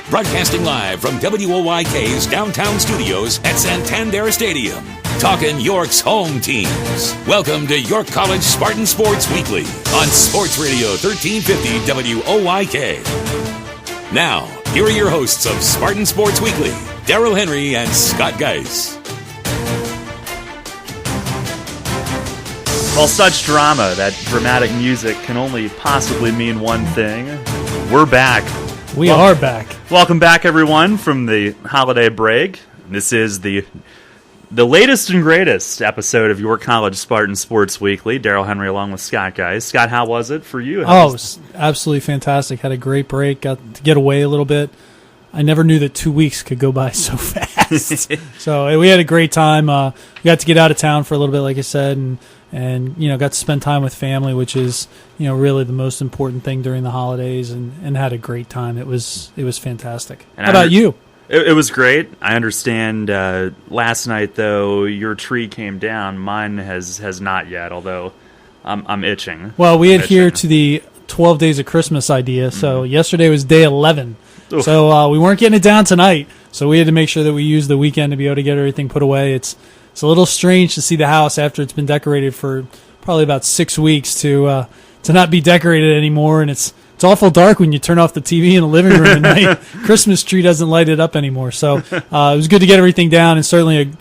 Broadcasting live from WOYK's downtown studios at Santander Stadium. Talking York's home teams. Welcome to York College Spartans Sports Weekly on Sports Radio 1350 WOYK. Now, here are your hosts of Spartan Sports Weekly, Darrell Henry and Scott Geis. Well, such drama, that dramatic music can only possibly mean one thing. We're back. We are back. Welcome back, everyone, from the holiday break. This is the latest and greatest episode of York College Spartans Sports Weekly. Darrell Henry along with Scott Geis. Scott, how was it for you? It was absolutely fantastic. Had a great break. Got to get away a little bit. I never knew that 2 weeks could go by so fast. So we had a great time. We got to get out of town for a little bit, like I said, and got to spend time with family, which is really the most important thing during the holidays, and had a great time. It was fantastic. And how about you? It was great. I understand last night, though, your tree came down. Mine has not yet, although I'm itching. Well, we adhere to the 12 days of Christmas idea, so yesterday was day 11. Oof. So we weren't getting it down tonight, so we had to make sure that we used the weekend to be able to get everything put away. It's a little strange to see the house after it's been decorated for probably about 6 weeks to not be decorated anymore, and it's awful dark when you turn off the TV in the living room at night. Christmas tree doesn't light it up anymore. So it was good to get everything down, and certainly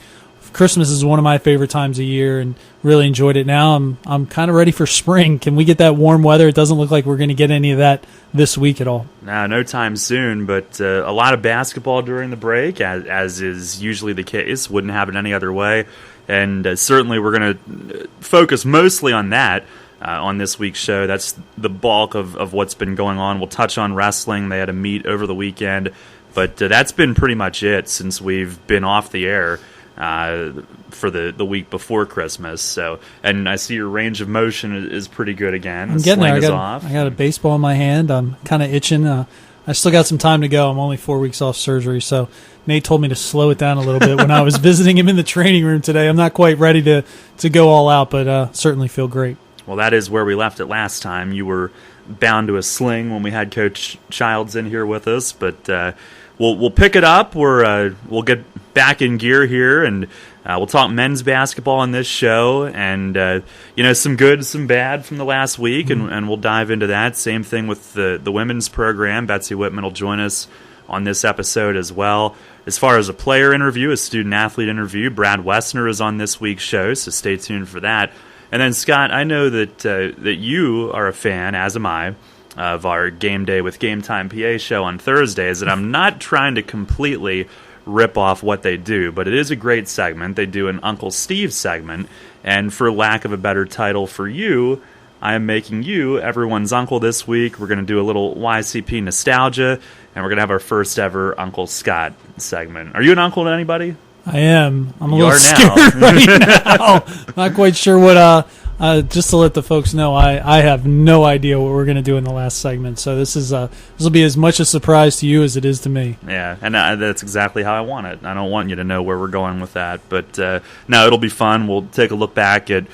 Christmas is one of my favorite times of year, and really enjoyed it. Now I'm kind of ready for spring. Can we get that warm weather? It doesn't look like we're going to get any of that this week at all. No time soon, but a lot of basketball during the break, as is usually the case. Wouldn't have it any other way. And certainly we're going to focus mostly on that on this week's show. That's the bulk of what's been going on. We'll touch on wrestling. They had a meet over the weekend, but that's been pretty much it since we've been off the air for the week before Christmas. So, and I see your range of motion is pretty good again. I'm getting there. I got a baseball in my hand. I'm kind of itching. I still got some time to go. I'm only 4 weeks off surgery, so Nate told me to slow it down a little bit when I was visiting him in the training room today. I'm not quite ready to go all out, but certainly feel great. Well, that is where we left it last time. You were bound to a sling when we had Coach Childs in here with us, but we'll pick it up. We'll get back in gear here, and we'll talk men's basketball on this show, and some good, some bad from the last week, and we'll dive into that. Same thing with the women's program. Betsy Whitman will join us on this episode as well. As far as a player interview, a student-athlete interview, Brad Wessner is on this week's show, so stay tuned for that. And then, Scott, I know that you are a fan, as am I, of our Game Day with Game Time PA show on Thursdays, and I'm not trying to completely rip off what they do, but it is a great segment. They do an Uncle Steve segment, and for lack of a better title for you, I am making you everyone's uncle this week. We're going to do a little YCP nostalgia, and we're going to have our first ever Uncle Scott segment. Are you an uncle to anybody? I am. I'm a little scared right now. Not quite sure what. Just to let the folks know, I have no idea what we're going to do in the last segment. So this will be as much a surprise to you as it is to me. Yeah, and that's exactly how I want it. I don't want you to know where we're going with that, but no, it'll be fun. We'll take a look back at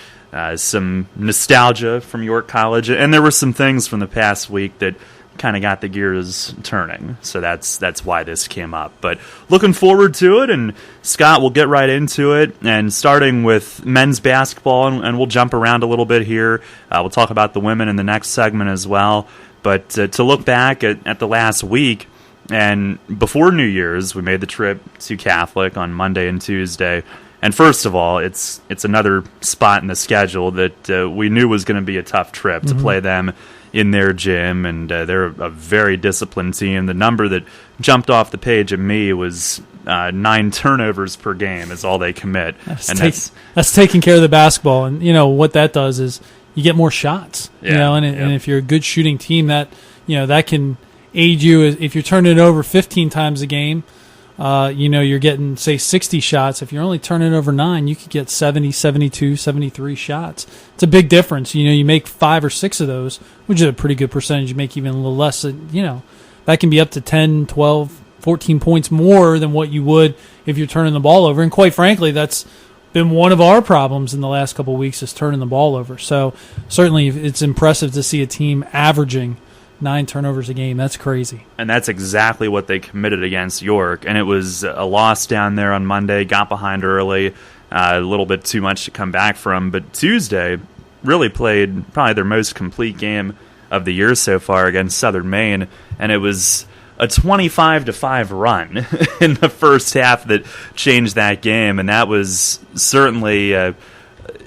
some nostalgia from York College, and there were some things from the past week that kind of got the gears turning, so that's why this came up. But looking forward to it, and Scott, we'll get right into it, and starting with men's basketball, and we'll jump around a little bit here. We'll talk about the women in the next segment as well, but to look back at the last week, and before New Year's, we made the trip to Catholic on Monday and Tuesday. And first of all, it's another spot in the schedule that we knew was going to be a tough trip to play them in their gym, and they're a very disciplined team. The number that jumped off the page at me was 9 turnovers per game is all they commit. That's taking care of the basketball, and what that does is you get more shots. And if you're a good shooting team, that that can aid you if you're turning it over 15 times a game. You're getting, say, 60 shots. If you're only turning over 9, you could get 70, 72, 73 shots. It's a big difference. You make 5 or 6 of those, which is a pretty good percentage. You make even a little less. That can be up to 10, 12, 14 points more than what you would if you're turning the ball over. And quite frankly, that's been one of our problems in the last couple of weeks is turning the ball over. So certainly it's impressive to see a team averaging 9 turnovers a game. That's crazy. And that's exactly what they committed against York. And it was a loss down there on Monday, got behind early, a little bit too much to come back from. But Tuesday really played probably their most complete game of the year so far against Southern Maine. And it was a 25-5 run in the first half that changed that game. And that was certainly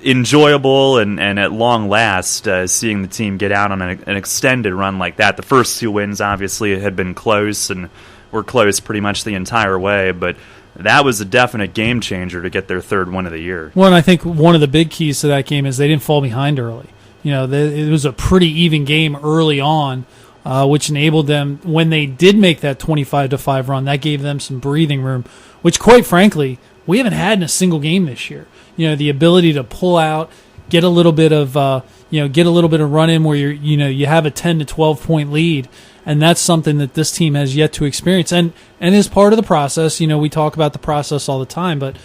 enjoyable and at long last seeing the team get out on an extended run like that. The first 2 wins obviously had been close and were close pretty much the entire way, but that was a definite game changer to get their 3rd win of the year. Well, and I think one of the big keys to that game is they didn't fall behind early. It was a pretty even game early on, which enabled them, when they did make that 25-5 run, that gave them some breathing room, which quite frankly, we haven't had in a single game this year. The ability to pull out, get a little bit of run in where you have a 10 to 12 point lead, and that's something that this team has yet to experience, and is part of the process. We talk about the process all the time, but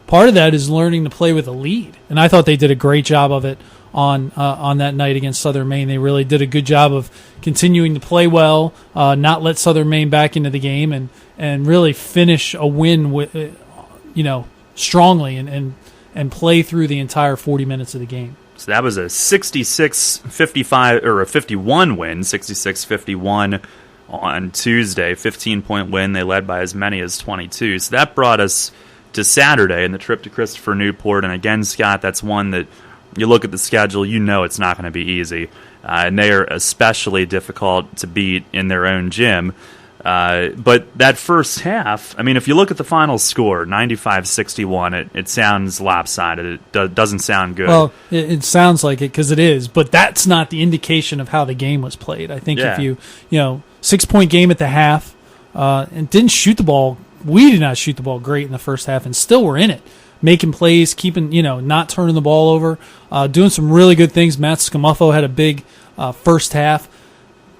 part of that is learning to play with a lead, and I thought they did a great job of it on that night against Southern Maine. They really did a good job of continuing to play well, not let Southern Maine back into the game, and really finish a win with strongly and play through the entire 40 minutes of the game. So that was a 66-55 or a 51 win, 66-51 on Tuesday, 15-point win. They led by as many as 22. So that brought us to Saturday and the trip to Christopher Newport. And again, Scott, that's one that you look at the schedule, it's not going to be easy. And they are especially difficult to beat in their own gym. But that first half, if you look at the final score, 95-61, it sounds lopsided. It doesn't sound good. Well, it sounds like it because it is, but that's not the indication of how the game was played. I think if you 6-point game at the half, and didn't shoot the ball, we did not shoot the ball great in the first half, and still were in it, making plays, keeping, not turning the ball over, doing some really good things. Matt Scamuffo had a big first half,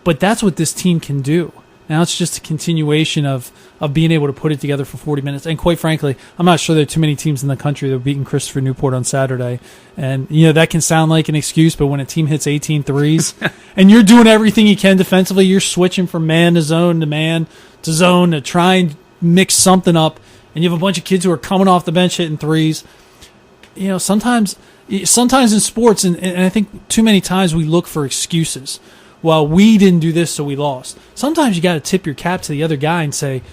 but that's what this team can do. Now it's just a continuation of being able to put it together for 40 minutes. And quite frankly, I'm not sure there are too many teams in the country that have beaten Christopher Newport on Saturday. And, that can sound like an excuse, but when a team hits 18 threes and you're doing everything you can defensively, you're switching from man to zone to try and mix something up, and you have a bunch of kids who are coming off the bench hitting threes. Sometimes in sports, and I think too many times we look for excuses. Well, we didn't do this, so we lost. Sometimes you got to tip your cap to the other guy and say,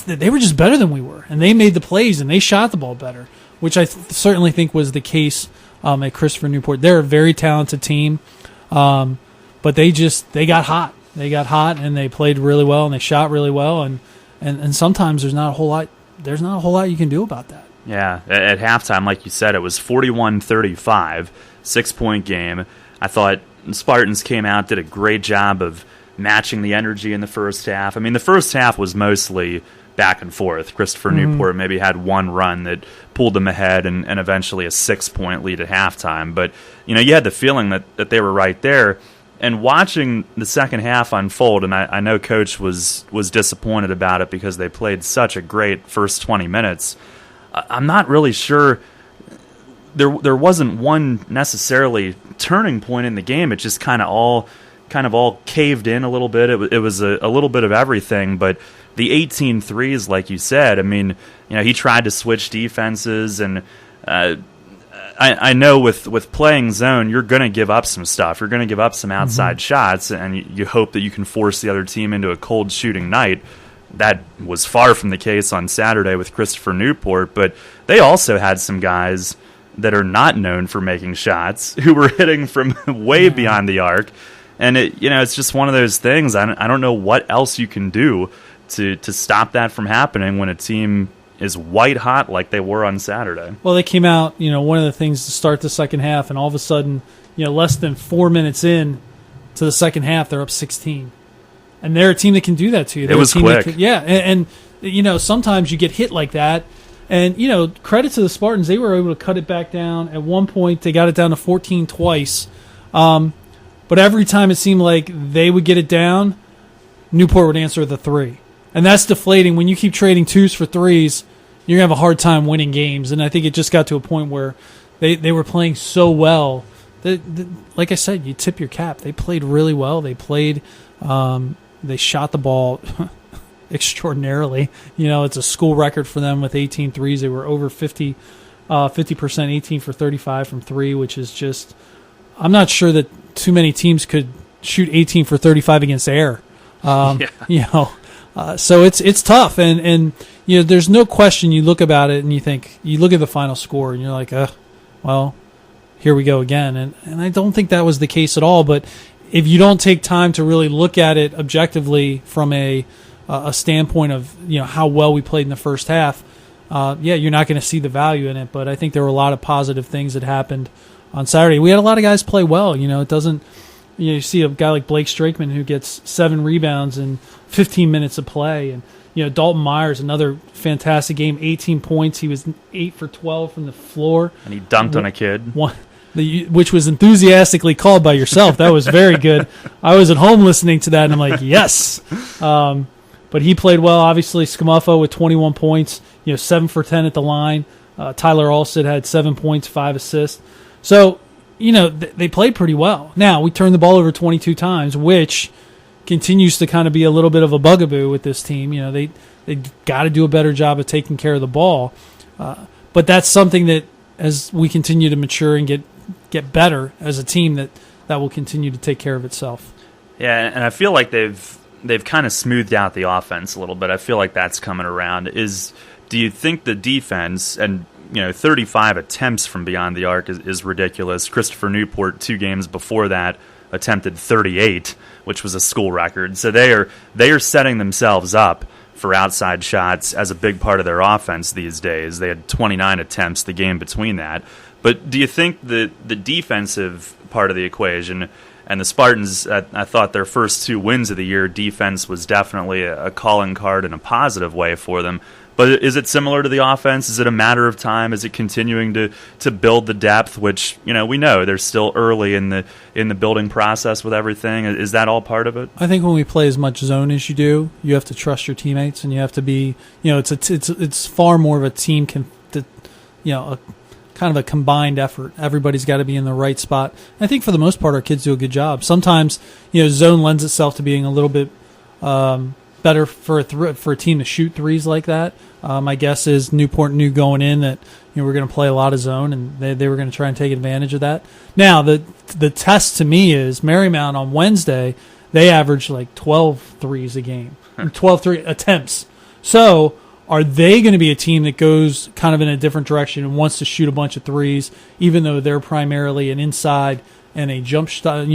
they were just better than we were, and they made the plays, and they shot the ball better, which I certainly think was the case at Christopher Newport. They're a very talented team, but they got hot. They got hot, and they played really well, and they shot really well, and sometimes there's not a whole lot you can do about that. Yeah, at halftime, like you said, it was 41-35, 6-point game. I thought the Spartans came out, did a great job of matching the energy in the first half. The first half was mostly back and forth. Christopher Newport maybe had one run that pulled them ahead and eventually a 6-point lead at halftime. But, you had the feeling that they were right there. And watching the second half unfold, and I know Coach was disappointed about it because they played such a great first 20 minutes, I'm not really sure. There wasn't one necessarily turning point in the game. It just kind of all caved in a little bit. It was a little bit of everything, but the 18 threes, like you said, he tried to switch defenses, and I know with playing zone, you're going to give up some stuff. You're going to give up some outside shots, and you hope that you can force the other team into a cold shooting night. That was far from the case on Saturday with Christopher Newport, but they also had some guys that are not known for making shots who were hitting from way beyond the arc. And it's just one of those things. I don't know what else you can do to stop that from happening when a team is white hot like they were on Saturday. Well, they came out, one of the things to start the second half, and all of a sudden, less than 4 minutes in to the second half, they're up 16. And they're a team that can do that to you. It was quick. And sometimes you get hit like that. And, credit to the Spartans, they were able to cut it back down. At one point, they got it down to 14 twice. But every time it seemed like they would get it down, Newport would answer the 3. And that's deflating. When you keep trading 2s for 3s, you're going to have a hard time winning games. And I think it just got to a point where they were playing so well like I said, you tip your cap. They played really well. They shot the ball extraordinarily. It's a school record for them with 18 threes. They were over 50%, 18 for 35 from three, which is just, I'm not sure that too many teams could shoot 18 for 35 against air. So it's tough. And there's no question you look about it and you look at the final score and you're like, well, here we go again. And I don't think that was the case at all. But if you don't take time to really look at it objectively from a standpoint of how well we played in the first half, you're not going to see the value in it. But I think there were a lot of positive things that happened on Saturday. We had a lot of guys play well. It doesn't. You see a guy like Blake Strakeman who gets 7 rebounds in 15 minutes of play, and Dalton Myers, another fantastic game, 18 points. He was 8 for 12 from the floor, and he dunked on a kid. Which was enthusiastically called by yourself. That was very good. I was at home listening to that, and I'm like, yes. But he played well. Obviously, Scamuffo with 21 points, 7 for 10 at the line. Tyler Alsted had 7 points, 5 assists. So, they played pretty well. Now, we turned the ball over 22 times, which continues to kind of be a little bit of a bugaboo with this team. They got to do a better job of taking care of the ball. But that's something that, as we continue to mature and get better as a team, that will continue to take care of itself. Yeah, and I feel like they've kind of smoothed out the offense a little bit. I feel like that's coming around. Do you think the defense, and 35 attempts from beyond the arc is ridiculous. Christopher Newport 2 games before that attempted 38, which was a school record. So they are setting themselves up for outside shots as a big part of their offense these days. They had 29 attempts the game between that. But do you think the defensive part of the equation, and the Spartans, I thought their first 2 wins of the year, defense was definitely a calling card in a positive way for them. But is it similar to the offense? Is it a matter of time? Is it continuing to build the depth, which we know they're still early in the building process with everything? Is that all part of it? I think when we play as much zone as you do, you have to trust your teammates, and you have to be it's far more of a team a kind of a combined effort. Everybody's got to be in the right spot. I think for the most part, our kids do a good job. Sometimes zone lends itself to being a little bit better for a team to shoot threes like that. My guess is Newport knew going in that we're going to play a lot of zone, and they were going to try and take advantage of that. Now, the test to me is Marymount on Wednesday, they averaged like 12 threes a game, 12 3 attempts. So are they going to be a team that goes kind of in a different direction and wants to shoot a bunch of threes, even though they're primarily an inside and a jump shot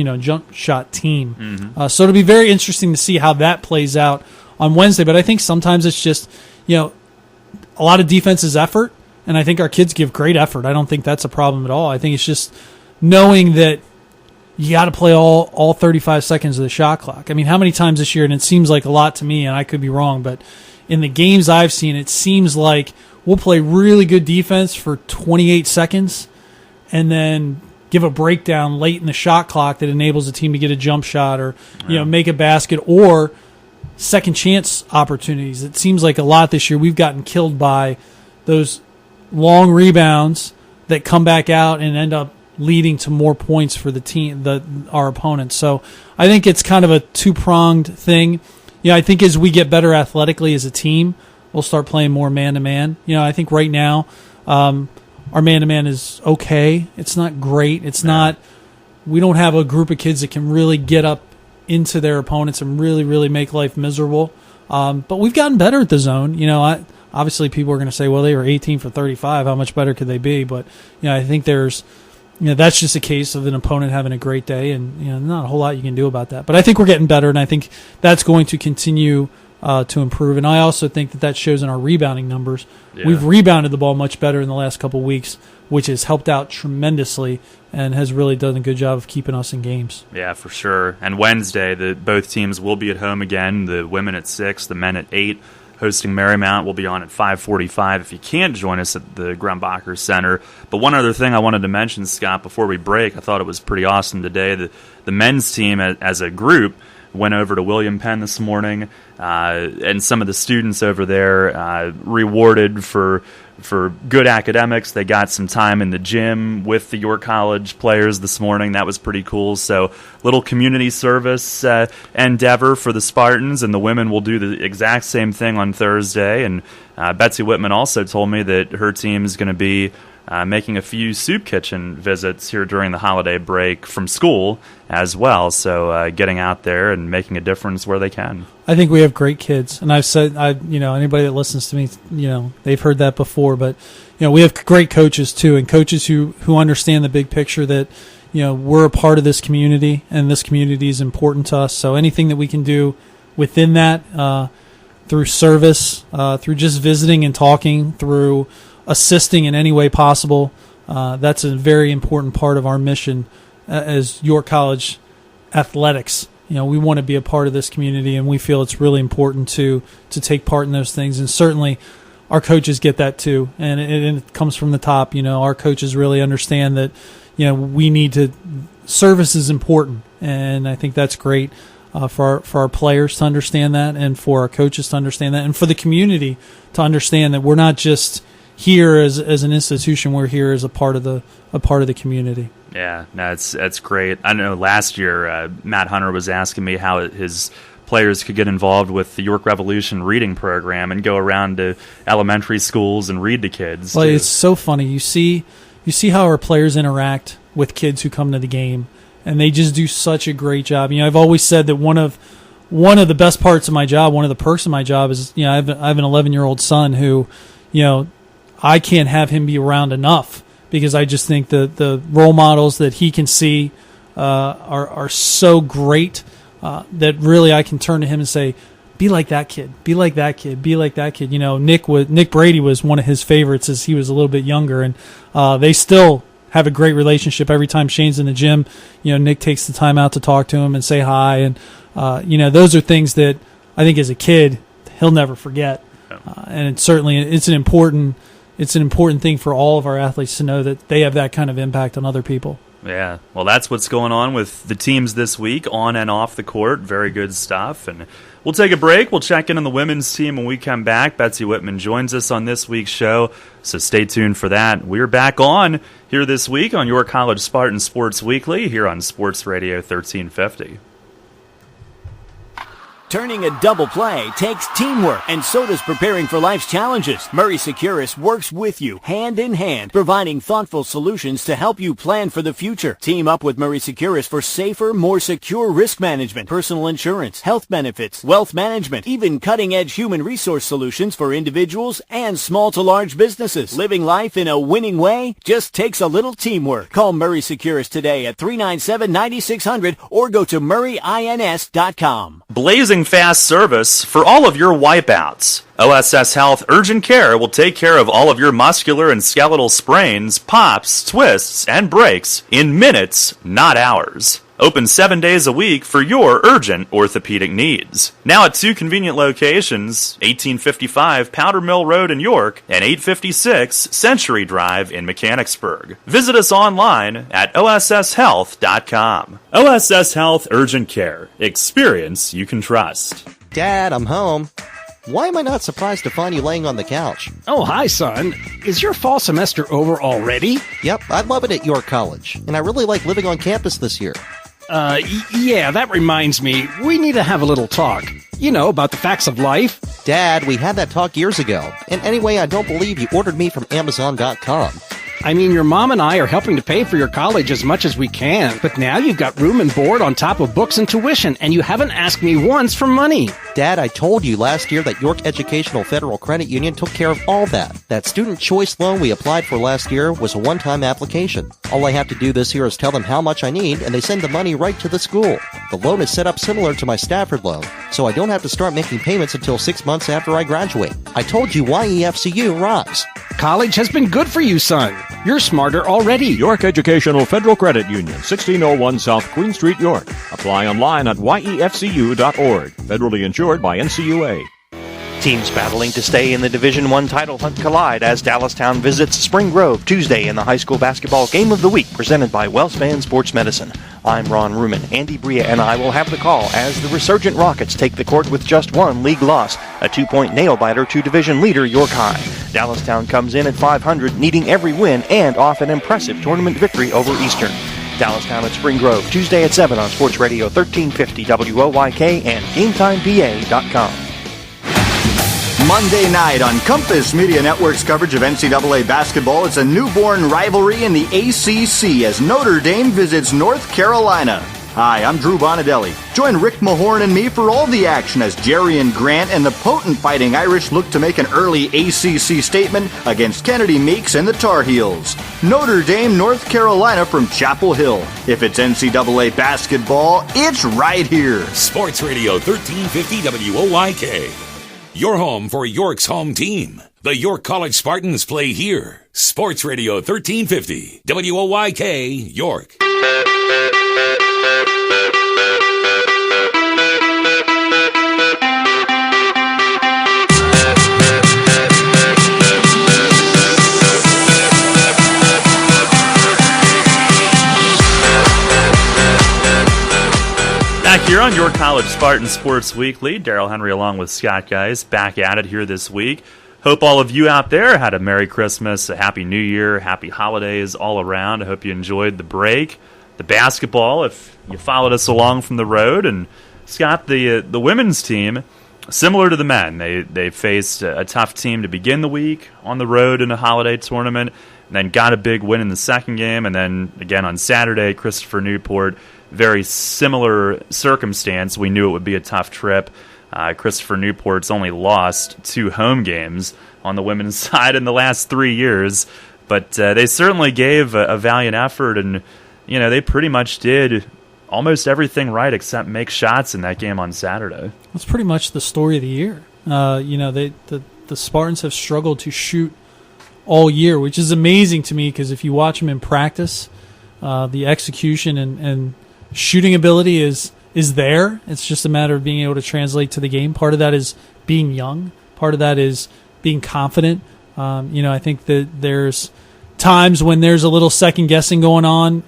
team? Mm-hmm. So it'll be very interesting to see how that plays out on Wednesday. But I think sometimes it's just, a lot of defense is effort, and I think our kids give great effort. I don't think that's a problem at all. I think it's just knowing that you got to play all 35 seconds of the shot clock. I mean, how many times this year, and it seems like a lot to me, and I could be wrong, but in the games I've seen, it seems like we'll play really good defense for 28 seconds and then give a breakdown late in the shot clock that enables the team to get a jump shot or make a basket or second chance opportunities. It seems like a lot this year we've gotten killed by those long rebounds that come back out and end up leading to more points for the team, our opponents. So I think it's kind of a two-pronged thing. I think as we get better athletically as a team, we'll start playing more man-to-man. I think right now our man-to-man is okay. It's not great. It's not. We don't have a group of kids that can really get up into their opponents and really, really make life miserable. But we've gotten better at the zone. Obviously people are going to say, well, they were 18 for 35. How much better could they be? But I think there's, that's just a case of an opponent having a great day, and not a whole lot you can do about that. But I think we're getting better, and I think that's going to continue to improve. And I also think that shows in our rebounding numbers. Yeah. We've rebounded the ball much better in the last couple of weeks, which has helped out tremendously and has really done a good job of keeping us in games. Yeah, for sure. And Wednesday, both teams will be at home again. The women at 6, the men at 8. Hosting Marymount. Will be on at 5:45 if you can't join us at the Grumbacher Center. But one other thing I wanted to mention, Scott, before we break, I thought it was pretty awesome today. The men's team as a group went over to William Penn this morning, and some of the students over there rewarded for for good academics. They got some time in the gym with the York College players this morning. That was pretty cool. So little community service endeavor for the Spartans, and the women will do the exact same thing on Thursday. And Betsy Whitman also told me that her team is going to be making a few soup kitchen visits here during the holiday break from school as well. So getting out there and making a difference where they can. I think we have great kids, and I've said, anybody that listens to me, they've heard that before. But we have great coaches too, and coaches who understand the big picture that we're a part of this community, and this community is important to us. So anything that we can do within that, through service, through just visiting and talking, through assisting in any way possible, that's a very important part of our mission as York College athletics. We want to be a part of this community, and we feel it's really important to take part in those things. And certainly our coaches get that too, and it comes from the top. Our coaches really understand that we need to, service is important, and I think that's great for our players to understand that, and for our coaches to understand that, and for the community to understand that we're not just here as an institution, we're here as a part of the community. Yeah, no, that's great. I know last year Matt Hunter was asking me how his players could get involved with the York Revolution reading program and go around to elementary schools and read to kids. Well, it's so funny. You see how our players interact with kids who come to the game, and they just do such a great job. I've always said that one of the best parts of my job, one of the perks of my job is, I have an 11-year-old son who, I can't have him be around enough, because I just think the role models that he can see are so great that really I can turn to him and say, be like that kid, be like that kid, be like that kid. Nick Brady was one of his favorites as he was a little bit younger, and they still have a great relationship. Every time Shane's in the gym, Nick takes the time out to talk to him and say hi, and those are things that I think as a kid he'll never forget. And it's an important thing for all of our athletes to know that they have that kind of impact on other people. Yeah, well, that's what's going on with the teams this week, on and off the court. Very good stuff. And we'll take a break. We'll check in on the women's team when we come back. Betsy Whitman joins us on this week's show, so stay tuned for that. We're back on here this week on your College Spartans Sports Weekly here on Sports Radio 1350. Turning a double play takes teamwork, and so does preparing for life's challenges. Murray Securus works with you, hand in hand, providing thoughtful solutions to help you plan for the future. Team up with Murray Securus for safer, more secure risk management, personal insurance, health benefits, wealth management, even cutting-edge human resource solutions for individuals and small to large businesses. Living life in a winning way just takes a little teamwork. Call Murray Securus today at 397-9600 or go to murrayins.com. Blazing fast service for all of your wipeouts. OSS Health Urgent Care will take care of all of your muscular and skeletal sprains, pops, twists, and breaks in minutes, not hours. Open 7 days a week for your urgent orthopedic needs. Now at 2 convenient locations, 1855 Powder Mill Road in York and 856 Century Drive in Mechanicsburg. Visit us online at osshealth.com. OSS Health Urgent Care. Experience you can trust. Dad, I'm home. Why am I not surprised to find you laying on the couch? Oh, hi, son. Is your fall semester over already? Yep, I love it at York College, and I really like living on campus this year. Yeah, that reminds me. We need to have a little talk. About the facts of life. Dad, we had that talk years ago. And anyway, I don't believe you ordered me from Amazon.com. I mean, your mom and I are helping to pay for your college as much as we can, but now you've got room and board on top of books and tuition, and you haven't asked me once for money. Dad, I told you last year that York Educational Federal Credit Union took care of all that. That student choice loan we applied for last year was a one-time application. All I have to do this year is tell them how much I need, and they send the money right to the school. The loan is set up similar to my Stafford loan, so I don't have to start making payments until 6 months after I graduate. I told you YEFCU rocks. College has been good for you, son. You're smarter already. York Educational Federal Credit Union, 1601 South Queen Street, York. Apply online at yefcu.org. Federally insured by NCUA. Teams battling to stay in the Division I title hunt collide as Dallastown visits Spring Grove Tuesday in the high school basketball game of the week presented by WellSpan Sports Medicine. I'm Ron Ruman. Andy Bria and I will have the call as the resurgent Rockets take the court with just one league loss, a 2-point nail-biter to division leader York High. Dallastown comes in at .500, needing every win and off an impressive tournament victory over Eastern. Dallastown at Spring Grove, Tuesday at 7 on Sports Radio 1350 WOYK and GameTimePA.com. Monday night on Compass Media Network's coverage of NCAA basketball, it's a newborn rivalry in the ACC as Notre Dame visits North Carolina. Hi, I'm Drew Bonadelli. Join Rick Mahorn and me for all the action as Jerry and Grant and the potent Fighting Irish look to make an early ACC statement against Kennedy Meeks and the Tar Heels. Notre Dame, North Carolina from Chapel Hill. If it's NCAA basketball, it's right here. Sports Radio 1350 WOYK. Your home for York's home team. The York College Spartans play here. Sports Radio 1350 WOYK, York. Back here on York College Spartans Sports Weekly, Daryl Henry along with Scott Guys back at it here this week. Hope all of you out there had a Merry Christmas, a Happy New Year, Happy Holidays all around. I hope you enjoyed the break, the basketball, if you followed us along from the road. And Scott, the women's team, similar to the men, they faced a tough team to begin the week on the road in a holiday tournament, and then got a big win in the second game, and then again on Saturday, Christopher Newport. Very similar circumstance. We knew it would be a tough trip. Christopher Newport's only lost 2 home games on the women's side in the last 3 years, but they certainly gave a valiant effort, and they pretty much did almost everything right except make shots in that game on Saturday. That's pretty much the story of the year. The Spartans have struggled to shoot all year, which is amazing to me because if you watch them in practice, the execution and shooting ability is there. It's just a matter of being able to translate to the game. Part of that is being young. Part of that is being confident. I think that there's times when there's a little second guessing going on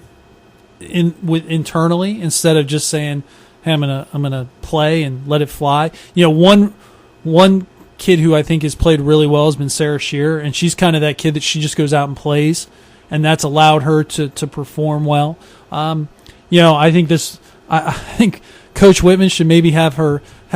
internally instead of just saying, "Hey, I'm gonna play and let it fly." One kid who I think has played really well has been Sarah Shearer, and she's kind of that kid that she just goes out and plays, and that's allowed her to perform well. I think Coach Whitman should maybe have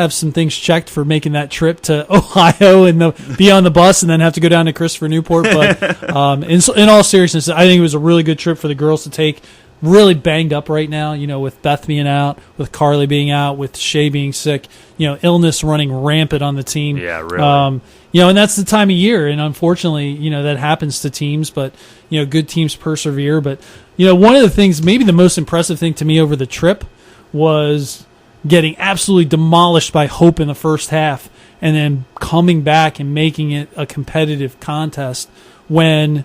some things checked for making that trip to Ohio and be on the bus and then have to go down to Christopher Newport. But in all seriousness, I think it was a really good trip for the girls to take. Really banged up right now, with Beth being out, with Carly being out, with Shay being sick, illness running rampant on the team. Yeah, really. And that's the time of year, and unfortunately, that happens to teams, but, good teams persevere. But, one of the things, maybe the most impressive thing to me over the trip was getting absolutely demolished by Hope in the first half and then coming back and making it a competitive contest when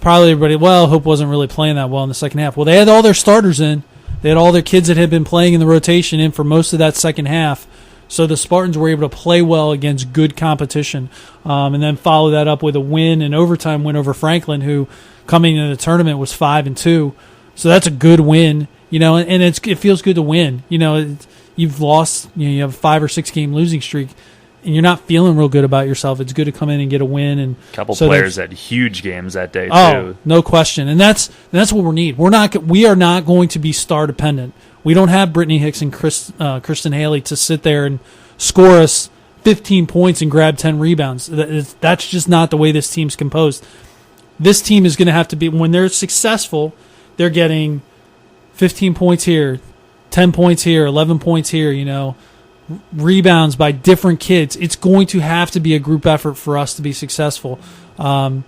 probably everybody, Hope wasn't really playing that well in the second half. Well, they had all their starters in. They had all their kids that had been playing in the rotation in for most of that second half. So the Spartans were able to play well against good competition and then follow that up with a win, an overtime win over Franklin, who coming into the tournament was 5-2. So that's a good win, and it feels good to win. You've lost, you have a 5 or 6 game losing streak, and you're not feeling real good about yourself. It's good to come in and get a win. And a couple players had huge games that day, too. Oh, no question. And that's what we need. We are not going to be star dependent. We don't have Brittany Hicks and Kristen Haley to sit there and score us 15 points and grab 10 rebounds. That's just not the way this team's composed. This team is going to have to be, when they're successful, they're getting 15 points here, 10 points here, 11 points here, rebounds by different kids. It's going to have to be a group effort for us to be successful. And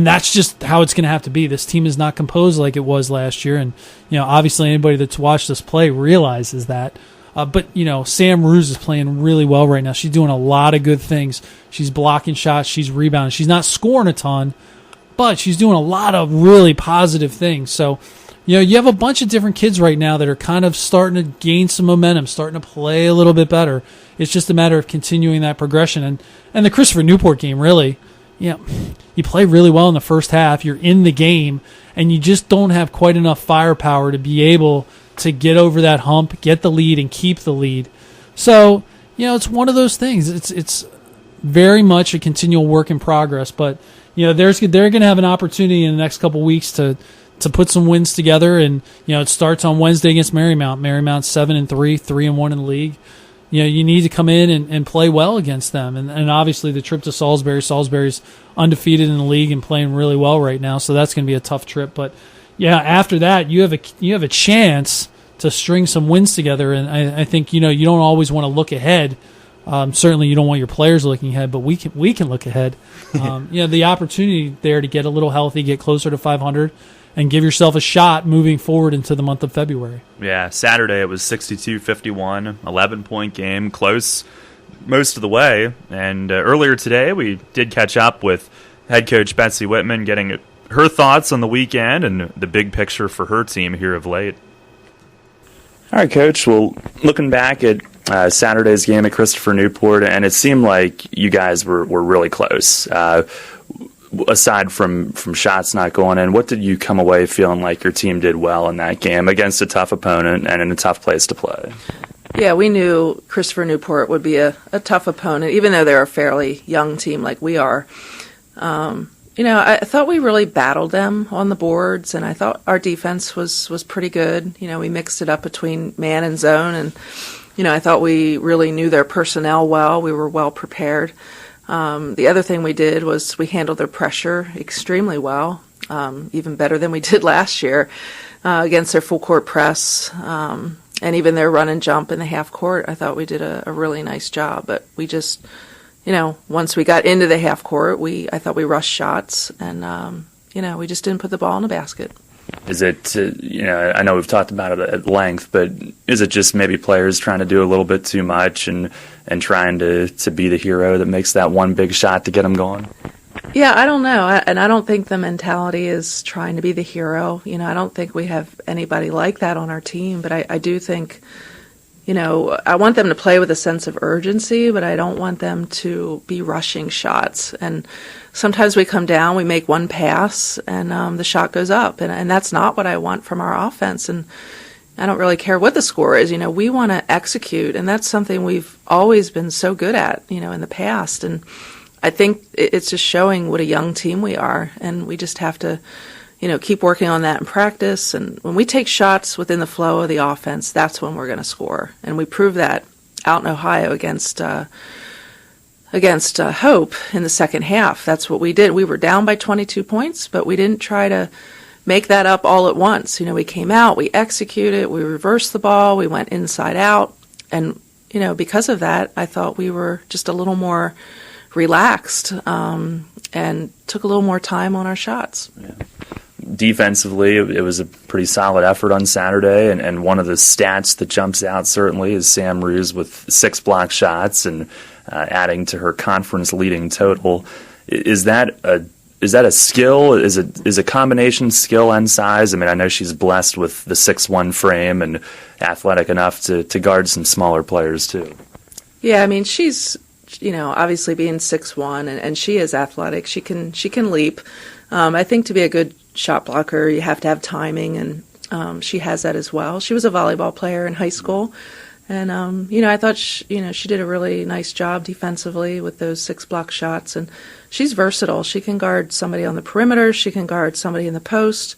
that's just how it's going to have to be. This team is not composed like it was last year. And, obviously anybody that's watched us play realizes that. But Sam Ruse is playing really well right now. She's doing a lot of good things. She's blocking shots. She's rebounding. She's not scoring a ton, but she's doing a lot of really positive things. So, you have a bunch of different kids right now that are kind of starting to gain some momentum, starting to play a little bit better. It's just a matter of continuing that progression. And the Christopher Newport game, really, you play really well in the first half. You're in the game, and you just don't have quite enough firepower to be able to get over that hump, get the lead, and keep the lead. So, it's one of those things. It's very much a continual work in progress. But they're going to have an opportunity in the next couple weeks to put some wins together, and it starts on Wednesday against Marymount. Marymount's 7-3, 3-1 in the league. You need to come in and play well against them, and obviously the trip to Salisbury. Salisbury's undefeated in the league and playing really well right now, so that's going to be a tough trip. But after that, you have a chance to string some wins together, and I think you don't always want to look ahead. Certainly, you don't want your players looking ahead, but we can look ahead. The opportunity there to get a little healthy, get closer to 500, and give yourself a shot moving forward into the month of February. Yeah, Saturday it was 62-51, 11-point game, close most of the way. And earlier today we did catch up with head coach Betsy Whitman, getting her thoughts on the weekend and the big picture for her team here of late. All right, Coach. Well, looking back at Saturday's game at Christopher Newport, and it seemed like you guys were really close. Aside from shots not going in, what did you come away feeling like your team did well in that game against a tough opponent and in a tough place to play? Yeah, we knew Christopher Newport would be a tough opponent, even though they're a fairly young team like we are. I thought we really battled them on the boards, and I thought our defense was pretty good. We mixed it up between man and zone, and I thought we really knew their personnel well. We were well prepared. The other thing we did was we handled their pressure extremely well, even better than we did last year against their full court press, and even their run and jump in the half court. I thought we did a really nice job, but we just, once we got into the half court, I thought we rushed shots, and we just didn't put the ball in the basket. Is it, I know we've talked about it at length, but is it just maybe players trying to do a little bit too much and trying to be the hero that makes that one big shot to get them going? Yeah, I don't know. And I don't think the mentality is trying to be the hero. I don't think we have anybody like that on our team, but I do think, I want them to play with a sense of urgency, but I don't want them to be rushing shots. And sometimes we come down, we make one pass, and the shot goes up. And that's not what I want from our offense. And I don't really care what the score is. We want to execute, and that's something we've always been so good at, in the past. And I think it's just showing what a young team we are, and we just have to keep working on that in practice. And when we take shots within the flow of the offense, that's when we're going to score. And we proved that out in Ohio against Hope in the second half. That's what we did. We were down by 22 points, but we didn't try to make that up all at once. We came out, we executed, we reversed the ball, we went inside out. And, because of that, I thought we were just a little more relaxed and took a little more time on our shots. Yeah. Defensively, it was a pretty solid effort on Saturday, and one of the stats that jumps out certainly is Sam Ruse with 6 block shots and adding to her conference-leading total. Is that a skill? Is a combination skill and size? I mean, I know she's blessed with the 6'1" frame and athletic enough to guard some smaller players too. Yeah, I mean, she's obviously being 6'1", and she is athletic. She can leap. I think to be a good shot blocker, you have to have timing, and she has that as well. She was a volleyball player in high school, and I thought she did a really nice job defensively with those 6 block shots. And she's versatile. She can guard somebody on the perimeter. She can guard somebody in the post.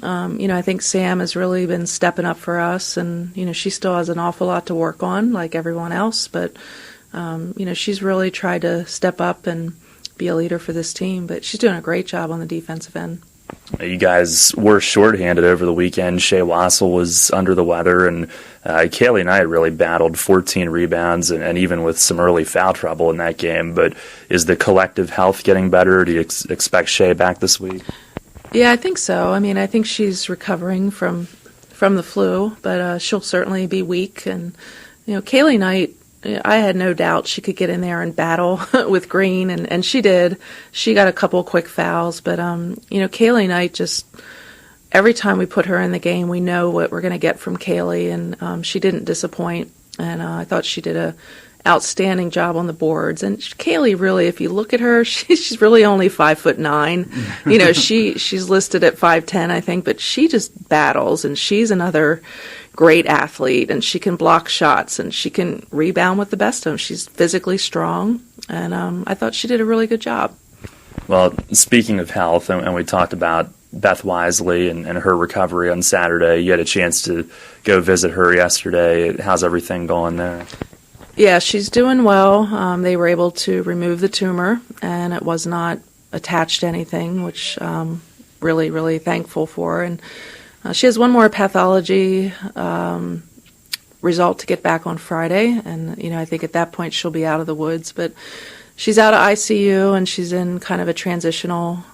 I think Sam has really been stepping up for us, and she still has an awful lot to work on, like everyone else. But she's really tried to step up and be a leader for this team. But she's doing a great job on the defensive end. You guys were shorthanded over the weekend. Shea Wassel was under the weather, and Kaylee Knight really battled 14 rebounds and even with some early foul trouble in that game. But is the collective health getting better? Do you expect Shea back this week? Yeah, I think so. I mean, I think she's recovering from the flu, but she'll certainly be weak. And, Kaylee Knight, I had no doubt she could get in there and battle with Green, and she did. She got a couple quick fouls, but Kaylee Knight, just every time we put her in the game, we know what we're going to get from Kaylee, and she didn't disappoint. And I thought she did a outstanding job on the boards. And Kaylee, really, if you look at her, she's really only 5'9". She's listed at 5'10", I think, but she just battles, and she's another great athlete, and she can block shots, and she can rebound with the best of them. She's physically strong. and I thought she did a really good job. Well, speaking of health, and we talked about Beth Wisely and her recovery on Saturday. You had a chance to go visit her yesterday. How's everything going there? Yeah, she's doing well. They were able to remove the tumor, and it was not attached to anything, which really, really thankful for. And she has one more pathology result to get back on Friday, and I think at that point she'll be out of the woods. But she's out of ICU, and she's in kind of a transitional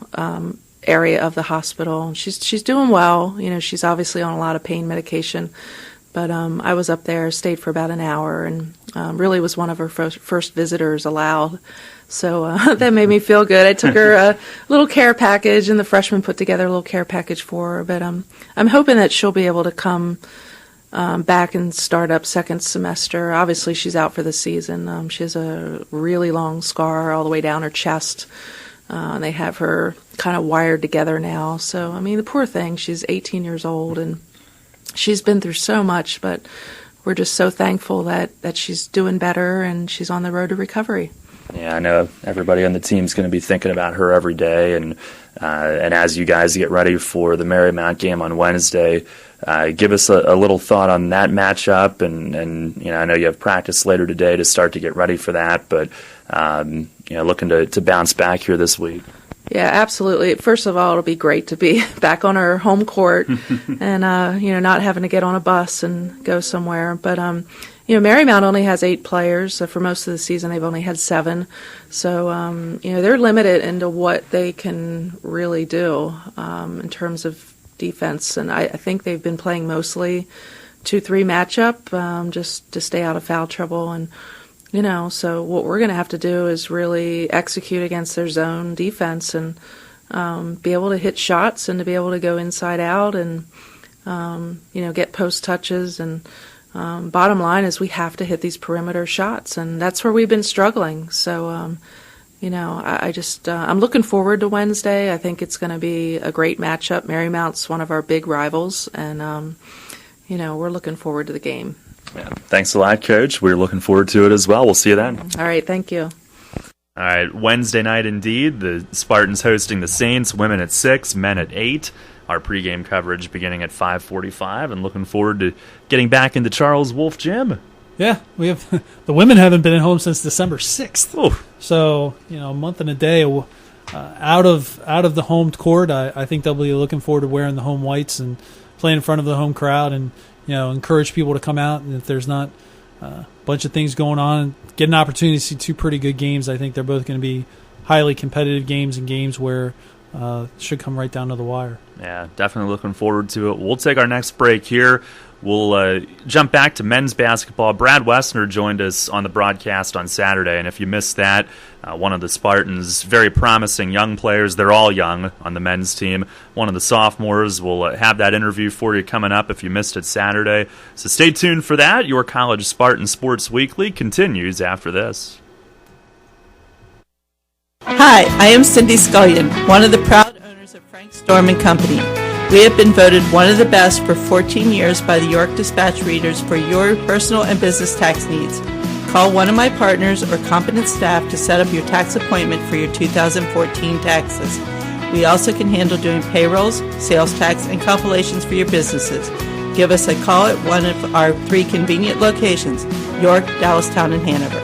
area of the hospital. She's doing well. She's obviously on a lot of pain medication. But I was up there, stayed for about an hour, and really was one of her first visitors allowed. So that made me feel good. I took her a little care package, and the freshmen put together a little care package for her. But I'm hoping that she'll be able to come back and start up second semester. Obviously, she's out for the season. She has a really long scar all the way down her chest. And they have her kind of wired together now. So, I mean, the poor thing, she's 18 years old, and she's been through so much, but we're just so thankful that she's doing better and she's on the road to recovery. Yeah, I know everybody on the team's going to be thinking about her every day, and as you guys get ready for the Marymount game on Wednesday, give us a little thought on that matchup, and I know you have practice later today to start to get ready for that, but looking to bounce back here this week. Yeah, absolutely. First of all, it'll be great to be back on our home court and, not having to get on a bus and go somewhere. But, Marymount only has 8 players. So for most of the season, they've only had 7. So, they're limited into what they can really do in terms of defense. And I think they've been playing mostly 2-3 matchup just to stay out of foul trouble. And so what we're going to have to do is really execute against their zone defense and be able to hit shots and to be able to go inside out and, get post touches. And bottom line is we have to hit these perimeter shots, and that's where we've been struggling. So, I'm looking forward to Wednesday. I think it's going to be a great matchup. Marymount's one of our big rivals, and, we're looking forward to the game. Yeah, thanks a lot, Coach. We're looking forward to it as well. We'll see you then. All right, thank you. All right, Wednesday night indeed. The Spartans hosting the Saints, women at 6, men at 8. Our pregame coverage beginning at 5:45, and looking forward to getting back into Charles Wolf Gym. Yeah, we have the women haven't been at home since December 6th. Oh. So, a month and a day out of the home court. I think they'll be looking forward to wearing the home whites and playing in front of the home crowd, and encourage people to come out. And if there's not a bunch of things going on, get an opportunity to see 2 pretty good games. I think they're both going to be highly competitive games and games where should come right down to the wire. Yeah, definitely looking forward to it. We'll take our next break here. We'll jump back to men's basketball. Brad Wessner joined us on the broadcast on Saturday, and if you missed that, one of the Spartans' very promising young players, they're all young on the men's team, one of the sophomores. We'll have that interview for you coming up if you missed it Saturday. So stay tuned for that. Your College Spartans Sports Weekly continues after this. Hi, I am Cindy Scullion, one of the proud owners of Frank Storm & Company. We have been voted one of the best for 14 years by the York Dispatch readers for your personal and business tax needs. Call one of my partners or competent staff to set up your tax appointment for your 2014 taxes. We also can handle doing payrolls, sales tax, and compilations for your businesses. Give us a call at one of our 3 convenient locations, York, Dallastown, and Hanover.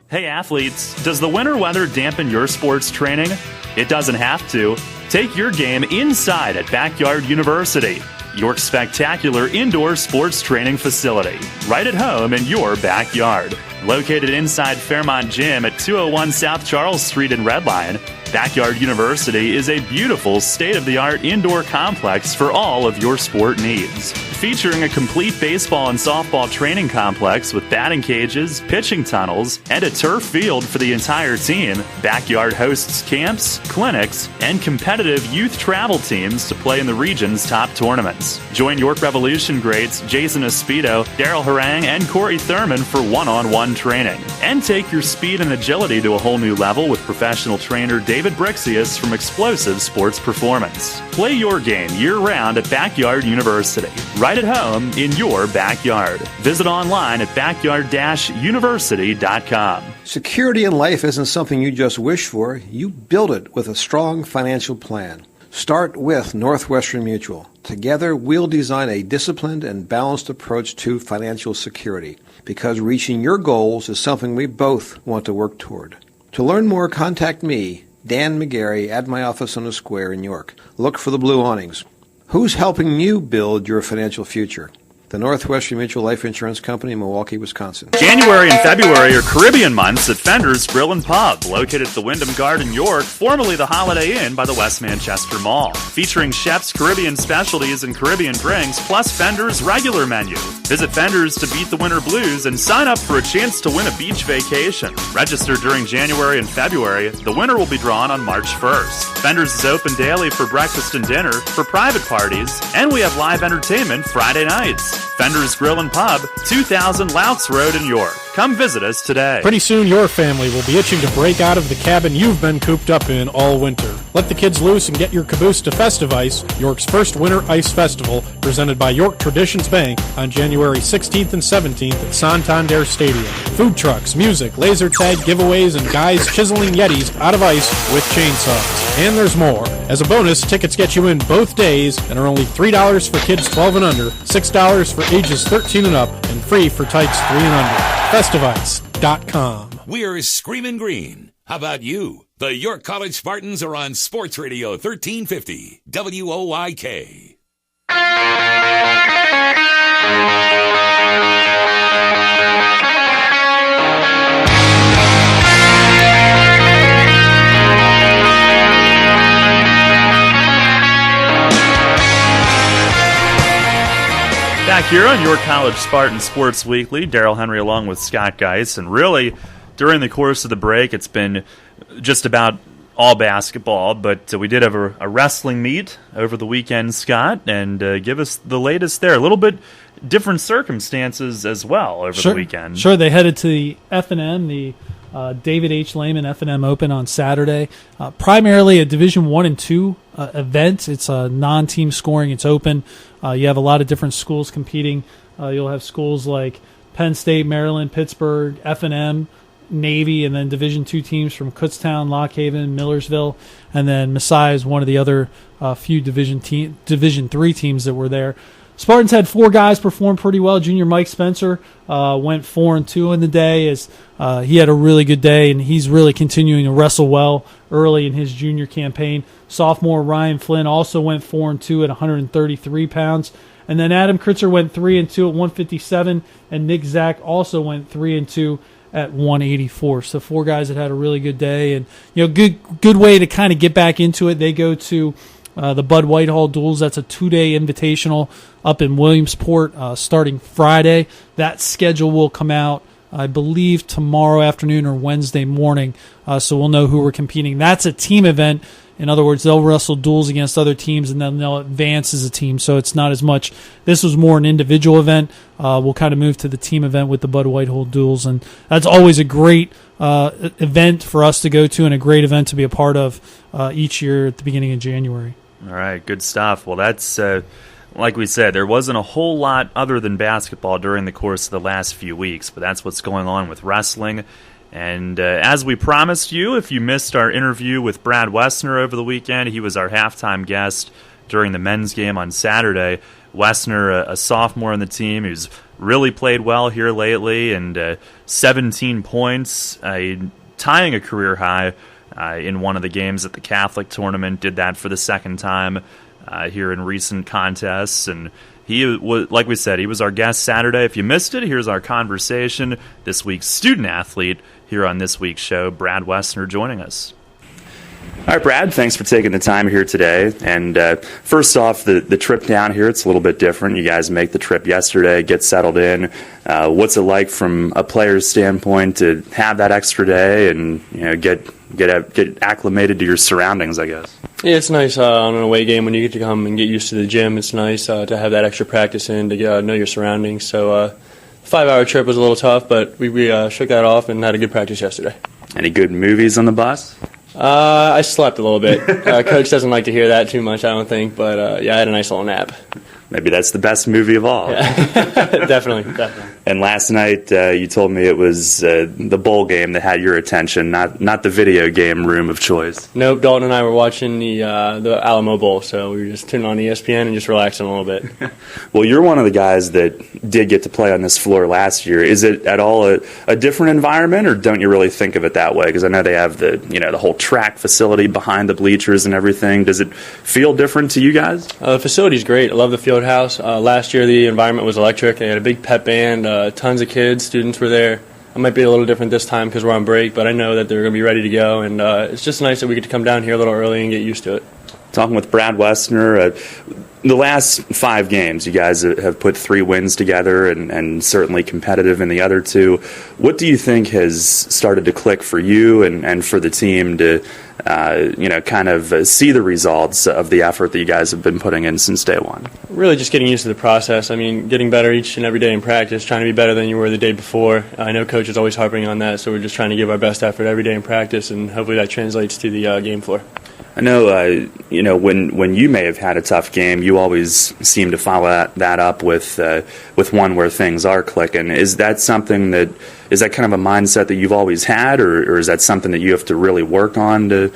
Hey athletes, does the winter weather dampen your sports training? It doesn't have to. Take your game inside at Backyard University, York's spectacular indoor sports training facility, right at home in your backyard. Located inside Fairmont Gym at 201 South Charles Street in Red Lion, Backyard University is a beautiful, state-of-the-art indoor complex for all of your sport needs. Featuring a complete baseball and softball training complex with batting cages, pitching tunnels, and a turf field for the entire team, Backyard hosts camps, clinics, and competitive youth travel teams to play in the region's top tournaments. Join York Revolution greats Jason Espedo, Daryl Harang, and Corey Thurman for one-on-one training. And take your speed and agility to a whole new level with professional trainer David David Brixius from Explosive Sports Performance. Play your game year-round at Backyard University, right at home in your backyard. Visit online at backyard-university.com. Security in life isn't something you just wish for. You build it with a strong financial plan. Start with Northwestern Mutual. Together, we'll design a disciplined and balanced approach to financial security, because reaching your goals is something we both want to work toward. To learn more, contact me, Dan McGarry, at my office on the Square in York. Look for the blue awnings. Who's helping you build your financial future? The Northwestern Mutual Life Insurance Company in Milwaukee, Wisconsin. January and February are Caribbean months at Fender's Grill and Pub, located at the Wyndham Garden, York, formerly the Holiday Inn by the West Manchester Mall. Featuring chefs' Caribbean specialties and Caribbean drinks, plus Fender's regular menu. Visit Fender's to beat the winter blues and sign up for a chance to win a beach vacation. Register during January and February. The winner will be drawn on March 1st. Fender's is open daily for breakfast and dinner, for private parties, and we have live entertainment Friday nights. Fender's Grill and Pub, 2000 Louts Road in York. Come visit us today. Pretty soon your family will be itching to break out of the cabin you've been cooped up in all winter. Let the kids loose and get your caboose to Festive Ice, York's first winter ice festival, presented by York Traditions Bank on January 16th and 17th at Santander Stadium. Food trucks, music, laser tag giveaways, and guys chiseling Yetis out of ice with chainsaws. And there's more. As a bonus, tickets get you in both days and are only $3 for kids 12 and under, $6 for ages 13 and up, and free for tykes 3 and under. Festivice.com. We're Screamin' Green. How about you? The York College Spartans are on Sports Radio 1350, WOYK. Back here on York College Spartans Sports Weekly, Daryl Henry along with Scott Geis, and really during the course of the break it's been just about all basketball, but we did have a wrestling meet over the weekend, Scott, and give us the latest there. A little bit different circumstances as well over the weekend. Sure, they headed to the F&M, the David H. Lehman F&M Open on Saturday. Primarily a Division I and II event. It's a non-team scoring. It's open. You have a lot of different schools competing. You'll have schools like Penn State, Maryland, Pittsburgh, F&M, Navy, and then Division II teams from Kutztown, Lock Haven, Millersville, and then Messiah is one of the other few Division III teams that were there. Spartans had 4 guys perform pretty well. Junior Mike Spencer went 4-2 in the day, as he had a really good day, and he's really continuing to wrestle well early in his junior campaign. Sophomore Ryan Flynn also went 4-2 at 133 pounds. And then Adam Kritzer went 3-2 at 157, and Nick Zach also went 3-2 at 184. So 4 guys that had a really good day, and good way to kind of get back into it. They go to the Bud Whitehall Duels. That's a 2-day invitational up in Williamsport starting Friday. That schedule will come out, I believe, tomorrow afternoon or Wednesday morning, so we'll know who we're competing. That's a team event. In other words, they'll wrestle duels against other teams, and then they'll advance as a team. So it's not as much. This was more an individual event. We'll kind of move to the team event with the Bud Whitehall Duels, and that's always a great event for us to go to, and a great event to be a part of each year at the beginning of January. All right, good stuff. Well, that's like we said, there wasn't a whole lot other than basketball during the course of the last few weeks, but that's what's going on with wrestling. And as we promised you, if you missed our interview with Brad Wessner over the weekend, he was our halftime guest during the men's game on Saturday. Wessner, a sophomore on the team, who's really played well here lately, and 17 points, tying a career high in one of the games at the Catholic tournament. Did that for the second time here in recent contests, and he was, like we said, he was our guest Saturday. If you missed it, here's our conversation. This week's student athlete here on this week's show, Brad Wessner, joining us. All right, Brad, thanks for taking the time here today. And first off, the trip down here, it's a little bit different. You guys make the trip yesterday, get settled in. What's it like from a player's standpoint to have that extra day and get acclimated to your surroundings, I guess? Yeah, it's nice on an away game when you get to come and get used to the gym. It's nice to have that extra practice in to know your surroundings. So 5-hour trip was a little tough, but we shook that off and had a good practice yesterday. Any good movies on the bus? I slept a little bit. Coach doesn't like to hear that too much, I don't think, but yeah, I had a nice little nap. Maybe that's the best movie of all. Yeah. Definitely. And last night, you told me it was the bowl game that had your attention, not the video game room of choice. Nope, Dalton and I were watching the Alamo Bowl, so we were just tuning on ESPN and just relaxing a little bit. Well, you're one of the guys that did get to play on this floor last year. Is it at all a different environment, or don't you really think of it that way? Because I know they have the whole track facility behind the bleachers and everything. Does it feel different to you guys? The facility's great. I love the field house. Last year the environment was electric. They had a big pep band, tons of kids, students were there. It might be a little different this time because we're on break, but I know that they're going to be ready to go, and it's just nice that we get to come down here a little early and get used to it. Talking with Brad Westner, the last 5 games, you guys have put 3 wins together and certainly competitive in the other 2. What do you think has started to click for you and for the team to kind of see the results of the effort that you guys have been putting in since day one? Really just getting used to the process. I mean, getting better each and every day in practice, trying to be better than you were the day before. I know Coach is always harping on that, so we're just trying to give our best effort every day in practice, and hopefully that translates to the game floor. I know, when you may have had a tough game, you always seem to follow that up with one where things are clicking. Is that something is that kind of a mindset that you've always had, or is that something that you have to really work on to,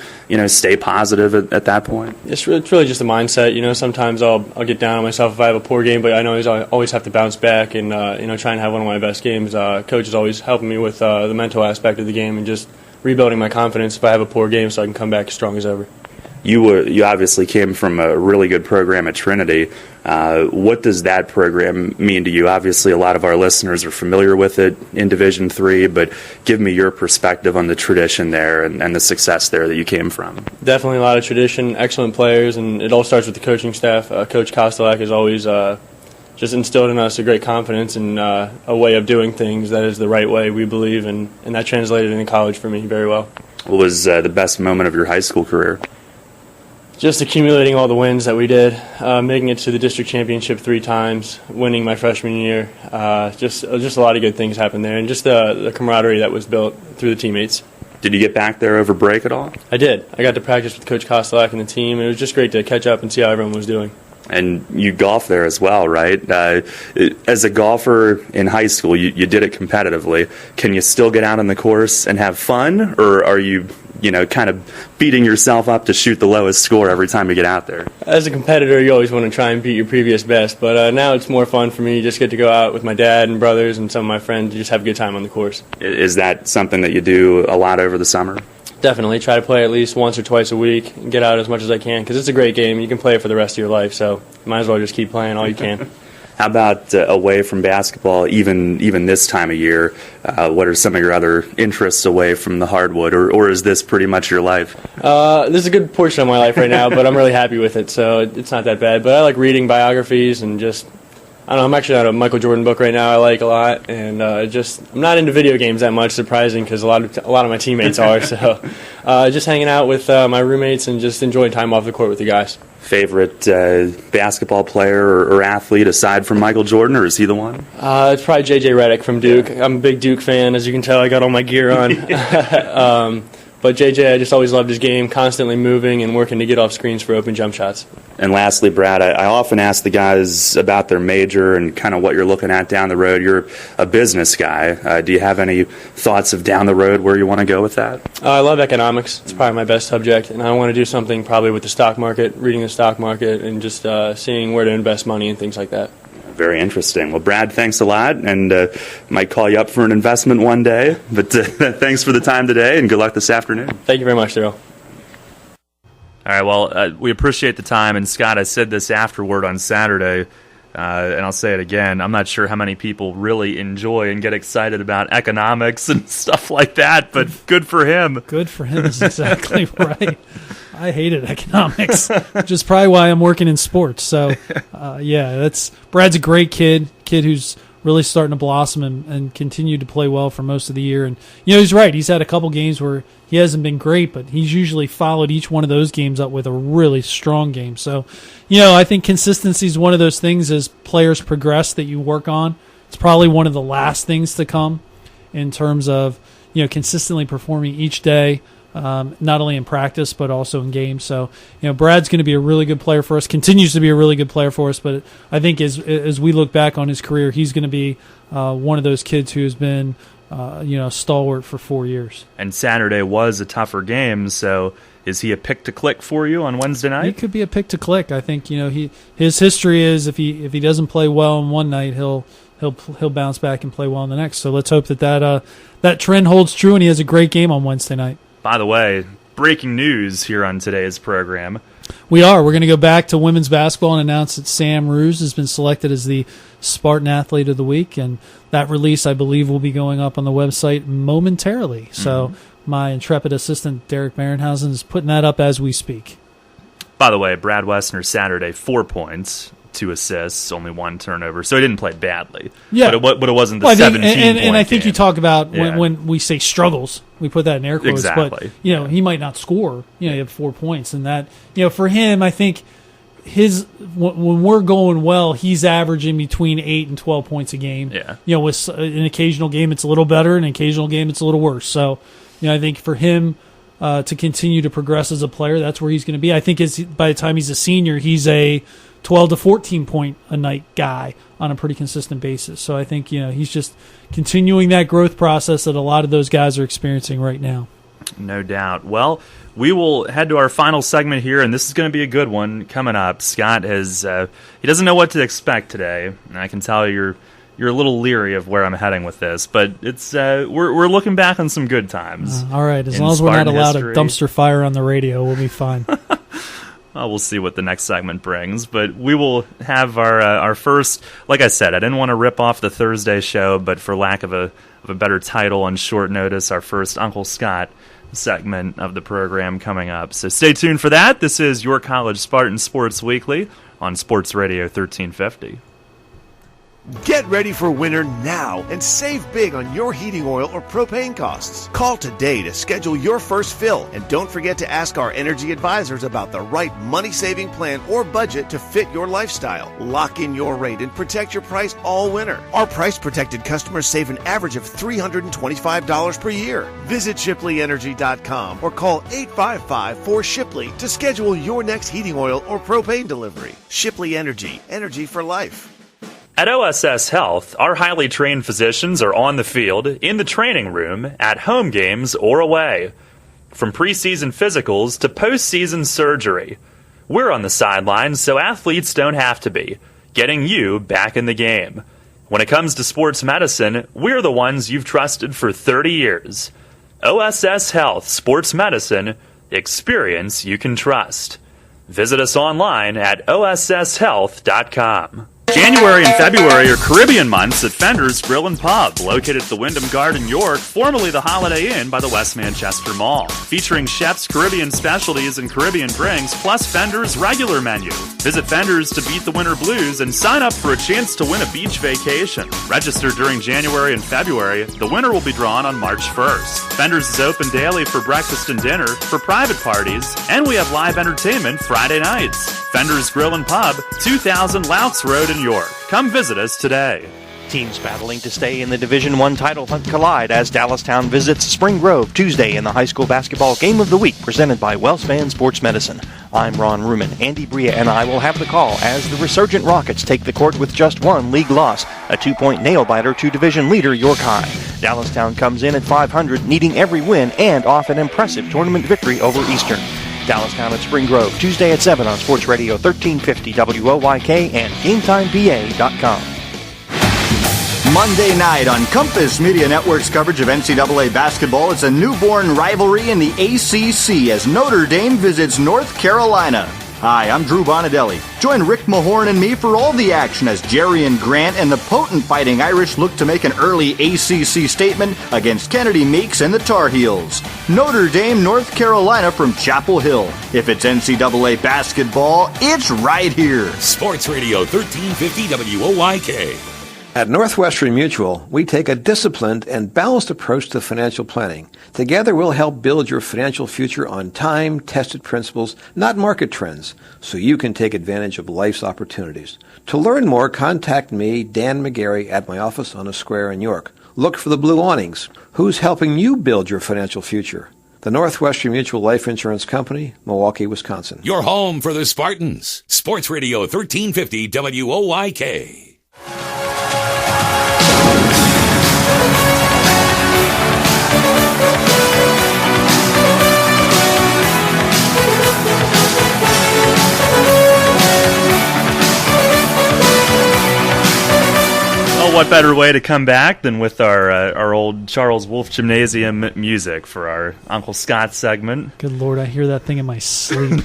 stay positive at that point? It's really just a mindset. Sometimes I'll get down on myself if I have a poor game, but I know I always have to bounce back and, try and have one of my best games. Coach is always helping me with the mental aspect of the game and just rebuilding my confidence if I have a poor game so I can come back as strong as ever. You obviously came from a really good program at Trinity. What does that program mean to you? Obviously, a lot of our listeners are familiar with it in Division III, but give me your perspective on the tradition there and the success there that you came from. Definitely a lot of tradition, excellent players, and it all starts with the coaching staff. Coach Kostelak has always just instilled in us a great confidence and a way of doing things that is the right way, we believe, and that translated into college for me very well. What was the best moment of your high school career? Just accumulating all the wins that we did, making it to the district championship 3 times, winning my freshman year. Just a lot of good things happened there, and just the camaraderie that was built through the teammates. Did you get back there over break at all? I did. I got to practice with Coach Kostelak and the team, and it was just great to catch up and see how everyone was doing. And you golf there as well, right? As a golfer in high school, you did it competitively. Can you still get out on the course and have fun, or are you kind of beating yourself up to shoot the lowest score every time you get out there? As a competitor, you always want to try and beat your previous best, but now it's more fun for me. You just get to go out with my dad and brothers and some of my friends and just have a good time on the course. Is that something that you do a lot over the summer? Definitely. Try to play at least once or twice a week and get out as much as I can because it's a great game. You can play it for the rest of your life, so you might as well just keep playing all you can. How about away from basketball, even this time of year? What are some of your other interests away from the hardwood, or is this pretty much your life? This is a good portion of my life right now, but I'm really happy with it, so it's not that bad. But I like reading biographies and just, I don't know, I'm actually on a Michael Jordan book right now I like a lot, and I'm not into video games that much, surprising, because a lot of my teammates are, so just hanging out with my roommates and just enjoying time off the court with the guys. Favorite basketball player or athlete aside from Michael Jordan, or is he the one? It's probably J.J. Redick from Duke. I'm a big Duke fan, as you can tell. I got all my gear on. But J.J., I just always loved his game, constantly moving and working to get off screens for open jump shots. And lastly, Brad, I often ask the guys about their major and kind of what you're looking at down the road. You're a business guy. Do you have any thoughts of down the road where you want to go with that? I love economics. It's probably my best subject, and I want to do something probably with the stock market, reading the stock market, and just seeing where to invest money and things like that. Very interesting. Well, Brad, thanks a lot, and might call you up for an investment one day. But thanks for the time today, and good luck this afternoon. Thank you very much, Daryl. All right, well, we appreciate the time. And, Scott, I said this afterward on Saturday, and I'll say it again. I'm not sure how many people really enjoy and get excited about economics and stuff like that, but good for him. Good for him is exactly right. I hated economics, which is probably why I'm working in sports. So, Brad's a great kid who's really starting to blossom and continue to play well for most of the year. And, he's right. He's had a couple games where he hasn't been great, but he's usually followed each one of those games up with a really strong game. So, I think consistency is one of those things as players progress that you work on. It's probably one of the last things to come in terms of, consistently performing each day. not only in practice but also in games. So, Brad's going to be a really good player for us, continues to be a really good player for us, but I think as we look back on his career, he's going to be one of those kids who has been stalwart for 4 years. And Saturday was a tougher game, so is he a pick to click for you on Wednesday night? He could be a pick to click. I think his history is if he doesn't play well on one night, he'll bounce back and play well on the next. So let's hope that trend holds true and he has a great game on Wednesday night. By the way, breaking news here on today's program. We're going to go back to women's basketball and announce that Sam Roos has been selected as the Spartan Athlete of the Week, and that release, I believe, will be going up on the website momentarily. So my intrepid assistant, Derek Marenhausen, is putting that up as we speak. By the way, Brad Wessner Saturday, 4 points, 2 assists, only 1 turnover, so he didn't play badly. Yeah, but it wasn't the 17-point and I think game. you talk about when we say struggles, we put that in air quotes. Exactly. But he might not score. He had 4 points, and that for him, I think when we're going well, he's averaging between 8 and 12 points a game. Yeah. With an occasional game it's a little better, an occasional game it's a little worse. So, I think for him to continue to progress as a player, that's where he's going to be. I think by the time he's a senior, he's a 12 to 14 point a night guy on a pretty consistent basis. So I think he's just continuing that growth process that a lot of those guys are experiencing right now. No doubt. Well, we will head to our final segment here, and this is going to be a good one coming up. Scott has he doesn't know what to expect today, and I can tell you're a little leery of where I'm heading with this, but it's we're looking back on some good times. All right, as long as we're not allowed a dumpster fire on the radio, we'll be fine. Well, we'll see what the next segment brings, but we will have our first. Like I said, I didn't want to rip off the Thursday show, but for lack of a better title on short notice, our first Uncle Scott segment of the program coming up. So stay tuned for that. This is your College Spartans Sports Weekly on Sports Radio 1350. Get ready for winter now and save big on your heating oil or propane costs. Call today to schedule your first fill, and don't forget to ask our energy advisors about the right money-saving plan or budget to fit your lifestyle. Lock in your rate and protect your price all winter. Our price-protected customers save an average of $325 per year. Visit ShipleyEnergy.com or call 855-4SHIPLEY to schedule your next heating oil or propane delivery. Shipley Energy, energy for life. At OSS Health, our highly trained physicians are on the field, in the training room, at home games, or away. From preseason physicals to postseason surgery, we're on the sidelines so athletes don't have to be, getting you back in the game. When it comes to sports medicine, we're the ones you've trusted for 30 years. OSS Health Sports Medicine, experience you can trust. Visit us online at osshealth.com. January and February are Caribbean months at Fender's Grill and Pub, located at the Wyndham Garden, York, formerly the Holiday Inn by the West Manchester Mall. Featuring chefs' Caribbean specialties and Caribbean drinks, plus Fender's regular menu. Visit Fender's to beat the winter blues and sign up for a chance to win a beach vacation. Register during January and February. The winner will be drawn on March 1st. Fender's is open daily for breakfast and dinner, for private parties, and we have live entertainment Friday nights. Fender's Grill and Pub, 2000 Louts Road in York. Come visit us today. Teams battling to stay in the Division I title hunt collide as Dallastown visits Spring Grove Tuesday in the high school basketball game of the week presented by WellSpan Sports Medicine. I'm Ron Ruman. Andy Bria and I will have the call as the resurgent Rockets take the court with just one league loss, a 2-point nail-biter to division leader York High. Dallastown comes in at 500, needing every win and off an impressive tournament victory over Eastern. Dallastown at Spring Grove, Tuesday at 7 on Sports Radio 1350 WOYK and GameTimePA.com. Monday night on Compass Media Network's coverage of NCAA basketball, it's a newborn rivalry in the ACC as Notre Dame visits North Carolina. Hi, I'm Drew Bonadelli. Join Rick Mahorn and me for all the action as Jerry and Grant and the potent Fighting Irish look to make an early ACC statement against Kennedy Meeks and the Tar Heels. Notre Dame, North Carolina from Chapel Hill. If it's NCAA basketball, it's right here. Sports Radio 1350 WOYK. At Northwestern Mutual, we take a disciplined and balanced approach to financial planning. Together, we'll help build your financial future on time-tested principles, not market trends, so you can take advantage of life's opportunities. To learn more, contact me, Dan McGarry, at my office on a square in York. Look for the blue awnings. Who's helping you build your financial future? The Northwestern Mutual Life Insurance Company, Milwaukee, Wisconsin. Your home for the Spartans. Sports Radio 1350 WOYK. What better way to come back than with our old Charles Wolfe Gymnasium music for our Uncle Scott segment? Good Lord, I hear that thing in my sleep.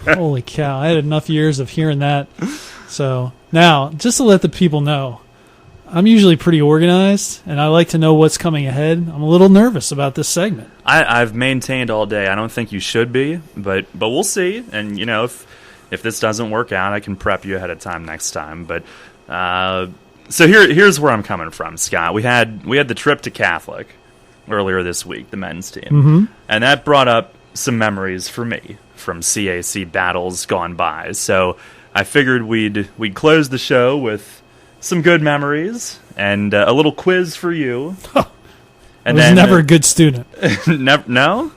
Holy cow, I had enough years of hearing that. So now, just to let the people know, I'm usually pretty organized, and I like to know what's coming ahead. I'm a little nervous about this segment. I've maintained all day. I don't think you should be, but we'll see. And if this doesn't work out, I can prep you ahead of time next time. But so here's where I'm coming from, Scott. We had the trip to Catholic earlier this week, the men's team, and that brought up some memories for me from CAC battles gone by. So I figured we'd close the show with some good memories and a little quiz for you. And I was never a good student. No,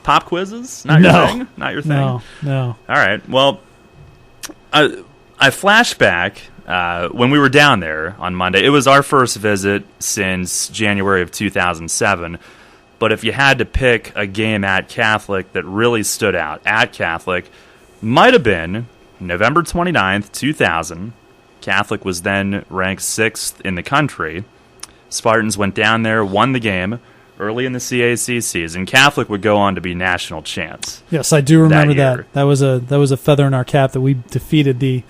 pop quizzes, not your thing. Not your thing. No. All right. Well, I flash back. When we were down there on Monday, it was our first visit since January of 2007. But if you had to pick a game at Catholic that really stood out at Catholic, might have been November 29th, 2000. Catholic was then ranked 6th in the country. Spartans went down there, won the game early in the CAC season. Catholic would go on to be national champs. Yes, I do remember that. That was a feather in our cap that we defeated the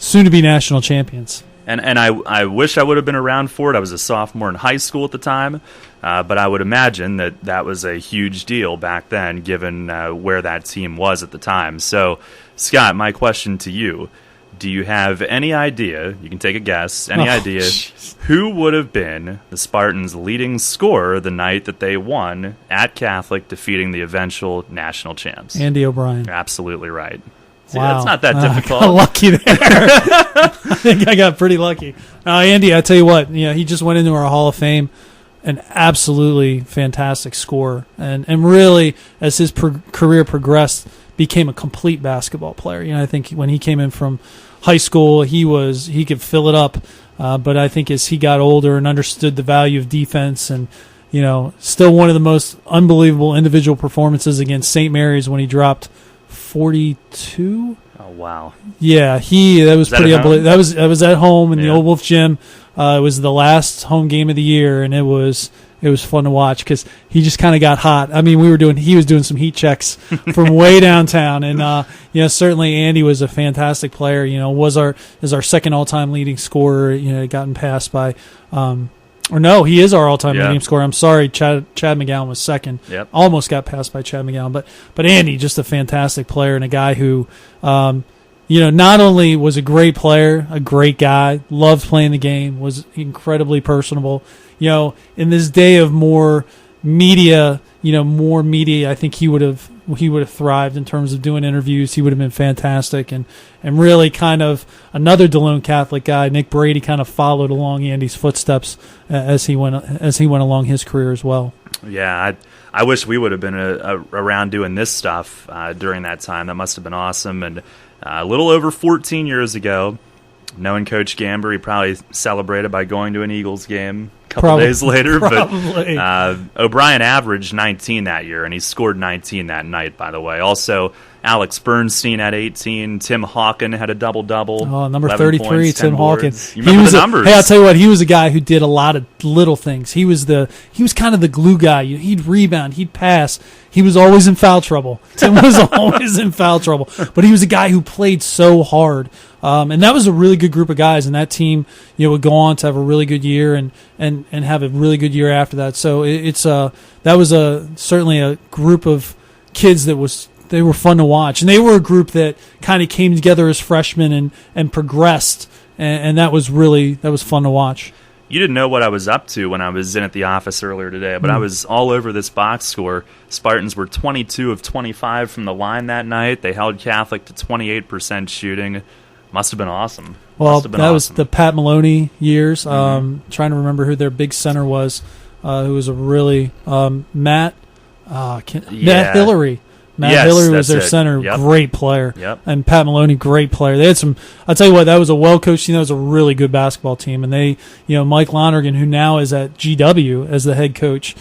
soon-to-be national champions. And I wish I would have been around for it. I was a sophomore in high school at the time, but I would imagine that was a huge deal back then, given where that team was at the time. So, Scott, my question to you, do you have any idea, you can take a guess, idea, who would have been the Spartans' leading scorer the night that they won at Catholic, defeating the eventual national champs? Andy O'Brien. You're absolutely right. See, wow. That's not that difficult. I got lucky there. I think I got pretty lucky. Andy, I tell you what, he just went into our Hall of Fame, an absolutely fantastic scorer, and really, as his career progressed, became a complete basketball player. I think when he came in from high school, he could fill it up, but I think as he got older and understood the value of defense, and still one of the most unbelievable individual performances against St. Mary's when he dropped 42. Oh wow! Yeah, that was pretty unbelievable. That was at home in the Old Wolf Gym. It was the last home game of the year, and it was fun to watch because he just kind of got hot. I mean, he was doing some heat checks from way downtown, and certainly Andy was a fantastic player. Is our second all-time leading scorer. Gotten passed by. He is our all-time leading scorer. I'm sorry, Chad McGowan was second. Yep. Almost got passed by Chad McGowan, but Andy, just a fantastic player and a guy who, not only was a great player, a great guy, loved playing the game, was incredibly personable. In this day of more media, I think he would have thrived in terms of doing interviews. He would have been fantastic, and really kind of another DeLune Catholic guy, Nick Brady, kind of followed along Andy's footsteps as he went along his career as well. Yeah, I wish we would have been around doing this stuff during that time. That must have been awesome. And a little over 14 years ago, knowing Coach Gamber, he probably celebrated by going to an Eagles game a couple days later. Probably. But O'Brien averaged 19 that year, and he scored 19 that night, by the way. Also, Alex Bernstein had 18. Tim Hawken had a double-double. Oh, number 33, points, Tim Hawken. You remember the numbers. Hey, I'll tell you what, he was a guy who did a lot of little things. He was kind of the glue guy. He'd rebound, he'd pass. He was always in foul trouble. Tim was always in foul trouble. But he was a guy who played so hard. And that was a really good group of guys, and that team, would go on to have a really good year and have a really good year after that. So that was certainly a group of kids they were fun to watch, and they were a group that kind of came together as freshmen and progressed, and that was fun to watch. You didn't know what I was up to when I was in at the office earlier today, but I was all over this box score. Spartans were 22 of 25 from the line that night. They held Catholic to 28% shooting. Must have been awesome. Well, that was the Pat Maloney years. Trying to remember who their big center was, who was a really Matt. Matt Hillary. Yes, Hillary was that's their it. center. Yep. Great player. Yep. And Pat Maloney, great player. They had some. I'll tell you what, that was a well-coached team. That was a really good basketball team. And they, Mike Lonergan, who now is at GW as the head coach,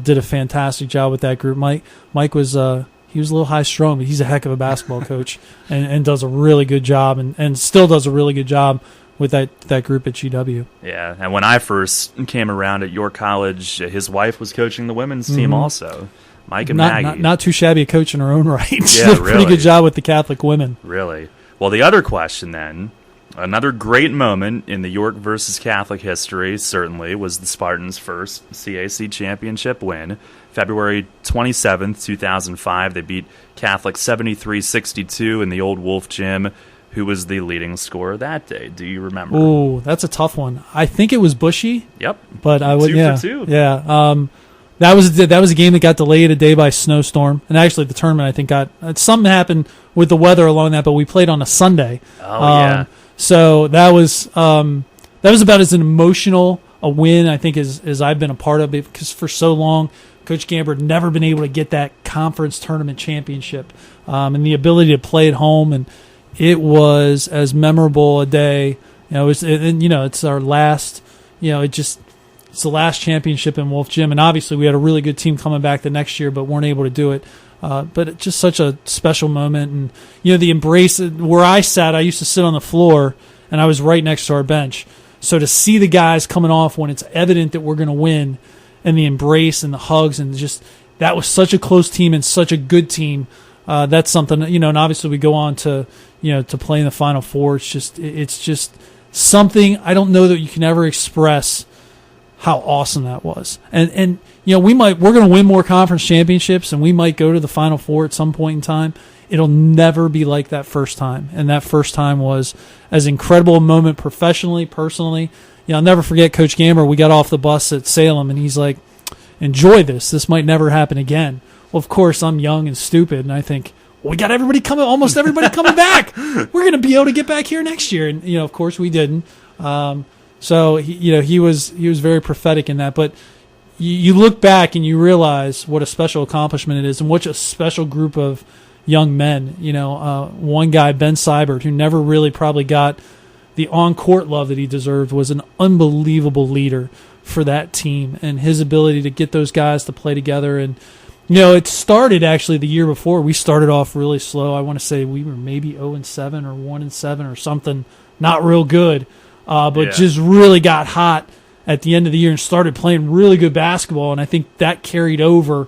did a fantastic job with that group. Mike was he was a little high-strung, but he's a heck of a basketball coach and does a really good job and still does a really good job with that group at GW. Yeah, and when I first came around at York College, his wife was coaching the women's team also. Mike and Maggie. Not too shabby a coach in her own right. She Yeah, did a really. pretty good job with the Catholic women. Really. Well, the other question then, another great moment in the York versus Catholic history, certainly, was the Spartans' first CAC championship win. February 27th, 2005, they beat Catholic 73-62 in the old Wolf Gym. Who was the leading scorer that day? Do you remember? Ooh, that's a tough one. I think it was Bushy. Yep. But I would, 2 for 2. Yeah. That was a game that got delayed a day by snowstorm, and actually the tournament I think something happened with the weather along that. But we played on a Sunday. Oh yeah. So that was about as an emotional a win I think as I've been a part of it, because for so long Coach Gamber had never been able to get that conference tournament championship, and the ability to play at home, and it was as memorable a day. It's our last. It's the last championship in Wolf Gym, and obviously we had a really good team coming back the next year, but weren't able to do it. But it's just such a special moment, and the embrace where I sat. I used to sit on the floor, and I was right next to our bench. So to see the guys coming off when it's evident that we're going to win, and the embrace and the hugs, and just that was such a close team and such a good team. That's something and obviously we go on to to play in the Final Four. It's just something I don't know that you can ever express how awesome that was. And we're going to win more conference championships, and we might go to the Final Four at some point in time. It'll never be like that first time, and that first time was as incredible a moment professionally, personally. I'll never forget Coach Gamber. We got off the bus at Salem, and he's like, "Enjoy this. This might never happen again." Well, of course, I'm young and stupid, and I think, well, we got almost everybody coming back. We're going to be able to get back here next year, and of course, we didn't. So he was very prophetic in that. But you look back and you realize what a special accomplishment it is, and what a special group of young men. One guy, Ben Seibert, who never really probably got the on-court love that he deserved, was an unbelievable leader for that team, and his ability to get those guys to play together. And it started actually the year before. We started off really slow. I want to say we were maybe 0-7 or 1-7 or something, not real good. But just really got hot at the end of the year and started playing really good basketball, and I think that carried over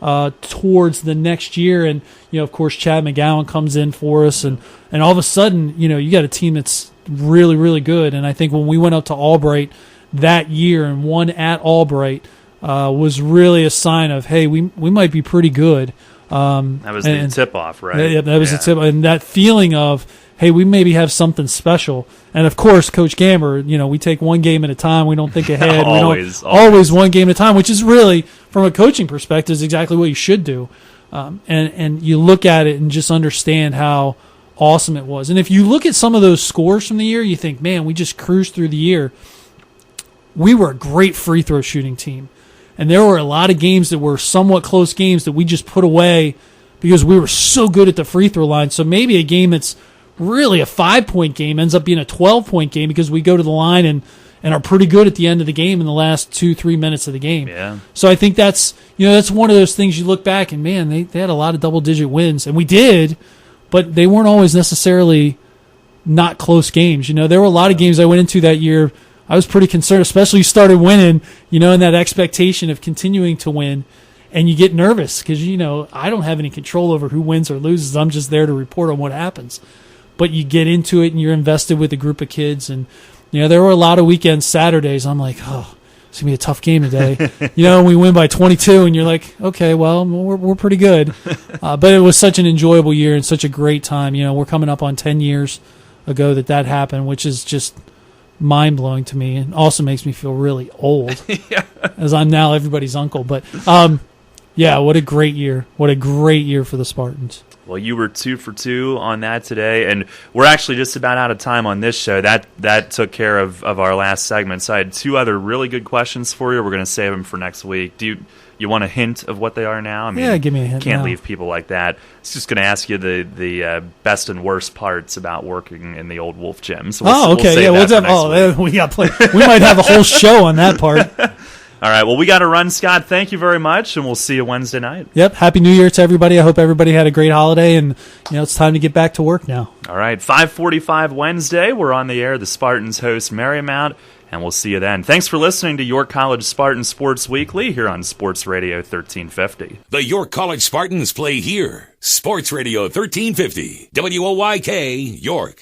towards the next year. And of course, Chad McGowan comes in for us, and all of a sudden, you got a team that's really, really good. And I think when we went up to Albright that year and won at Albright, was really a sign of, hey, we might be pretty good. That was the tip-off, right? Yeah, that was the tip, and that feeling of, hey, we maybe have something special. And of course, Coach Gamber, we take one game at a time. We don't think ahead. Always one game at a time, which is really, from a coaching perspective, is exactly what you should do. And you look at it and just understand how awesome it was. And if you look at some of those scores from the year, you think, man, we just cruised through the year. We were a great free throw shooting team. And there were a lot of games that were somewhat close games that we just put away because we were so good at the free throw line. So maybe a game that's really a 5-point game ends up being a 12-point game because we go to the line and are pretty good at the end of the game in the last 2-3 minutes of the game. Yeah. So I think that's one of those things you look back and, man, they had a lot of double-digit wins. And we did, but they weren't always necessarily not close games. There were a lot of games I went into that year I was pretty concerned, especially you started winning, and that expectation of continuing to win, and you get nervous because, I don't have any control over who wins or loses. I'm just there to report on what happens. But you get into it and you're invested with a group of kids, and, there were a lot of weekends, Saturdays, I'm like, oh, it's going to be a tough game today. We win by 22, and you're like, okay, well, we're pretty good. But it was such an enjoyable year and such a great time. We're coming up on 10 years ago that happened, which is just mind-blowing to me, and also makes me feel really old as I'm now everybody's uncle. But what a great year for the Spartans. Well, you were 2 for 2 on that today, and we're actually just about out of time on this show. That took care of our last segment. So I had 2 other really good questions for you. We're going to save them for next week. Do you want a hint of what they are now? I mean, yeah, give me a hint. Can't now. leave people like that. It's just going to ask you the best and worst parts about working in the old Wolf Gym. So okay. We'll we might have a whole show on that part. All right, well, we got to run, Scott. Thank you very much, and we'll see you Wednesday night. Yep, Happy New Year to everybody. I hope everybody had a great holiday, and it's time to get back to work now. All right, 5:45 Wednesday. We're on the air. The Spartans host Marymount, and we'll see you then. Thanks for listening to York College Spartans Sports Weekly here on Sports Radio 1350. The York College Spartans play here. Sports Radio 1350. WOYK, York.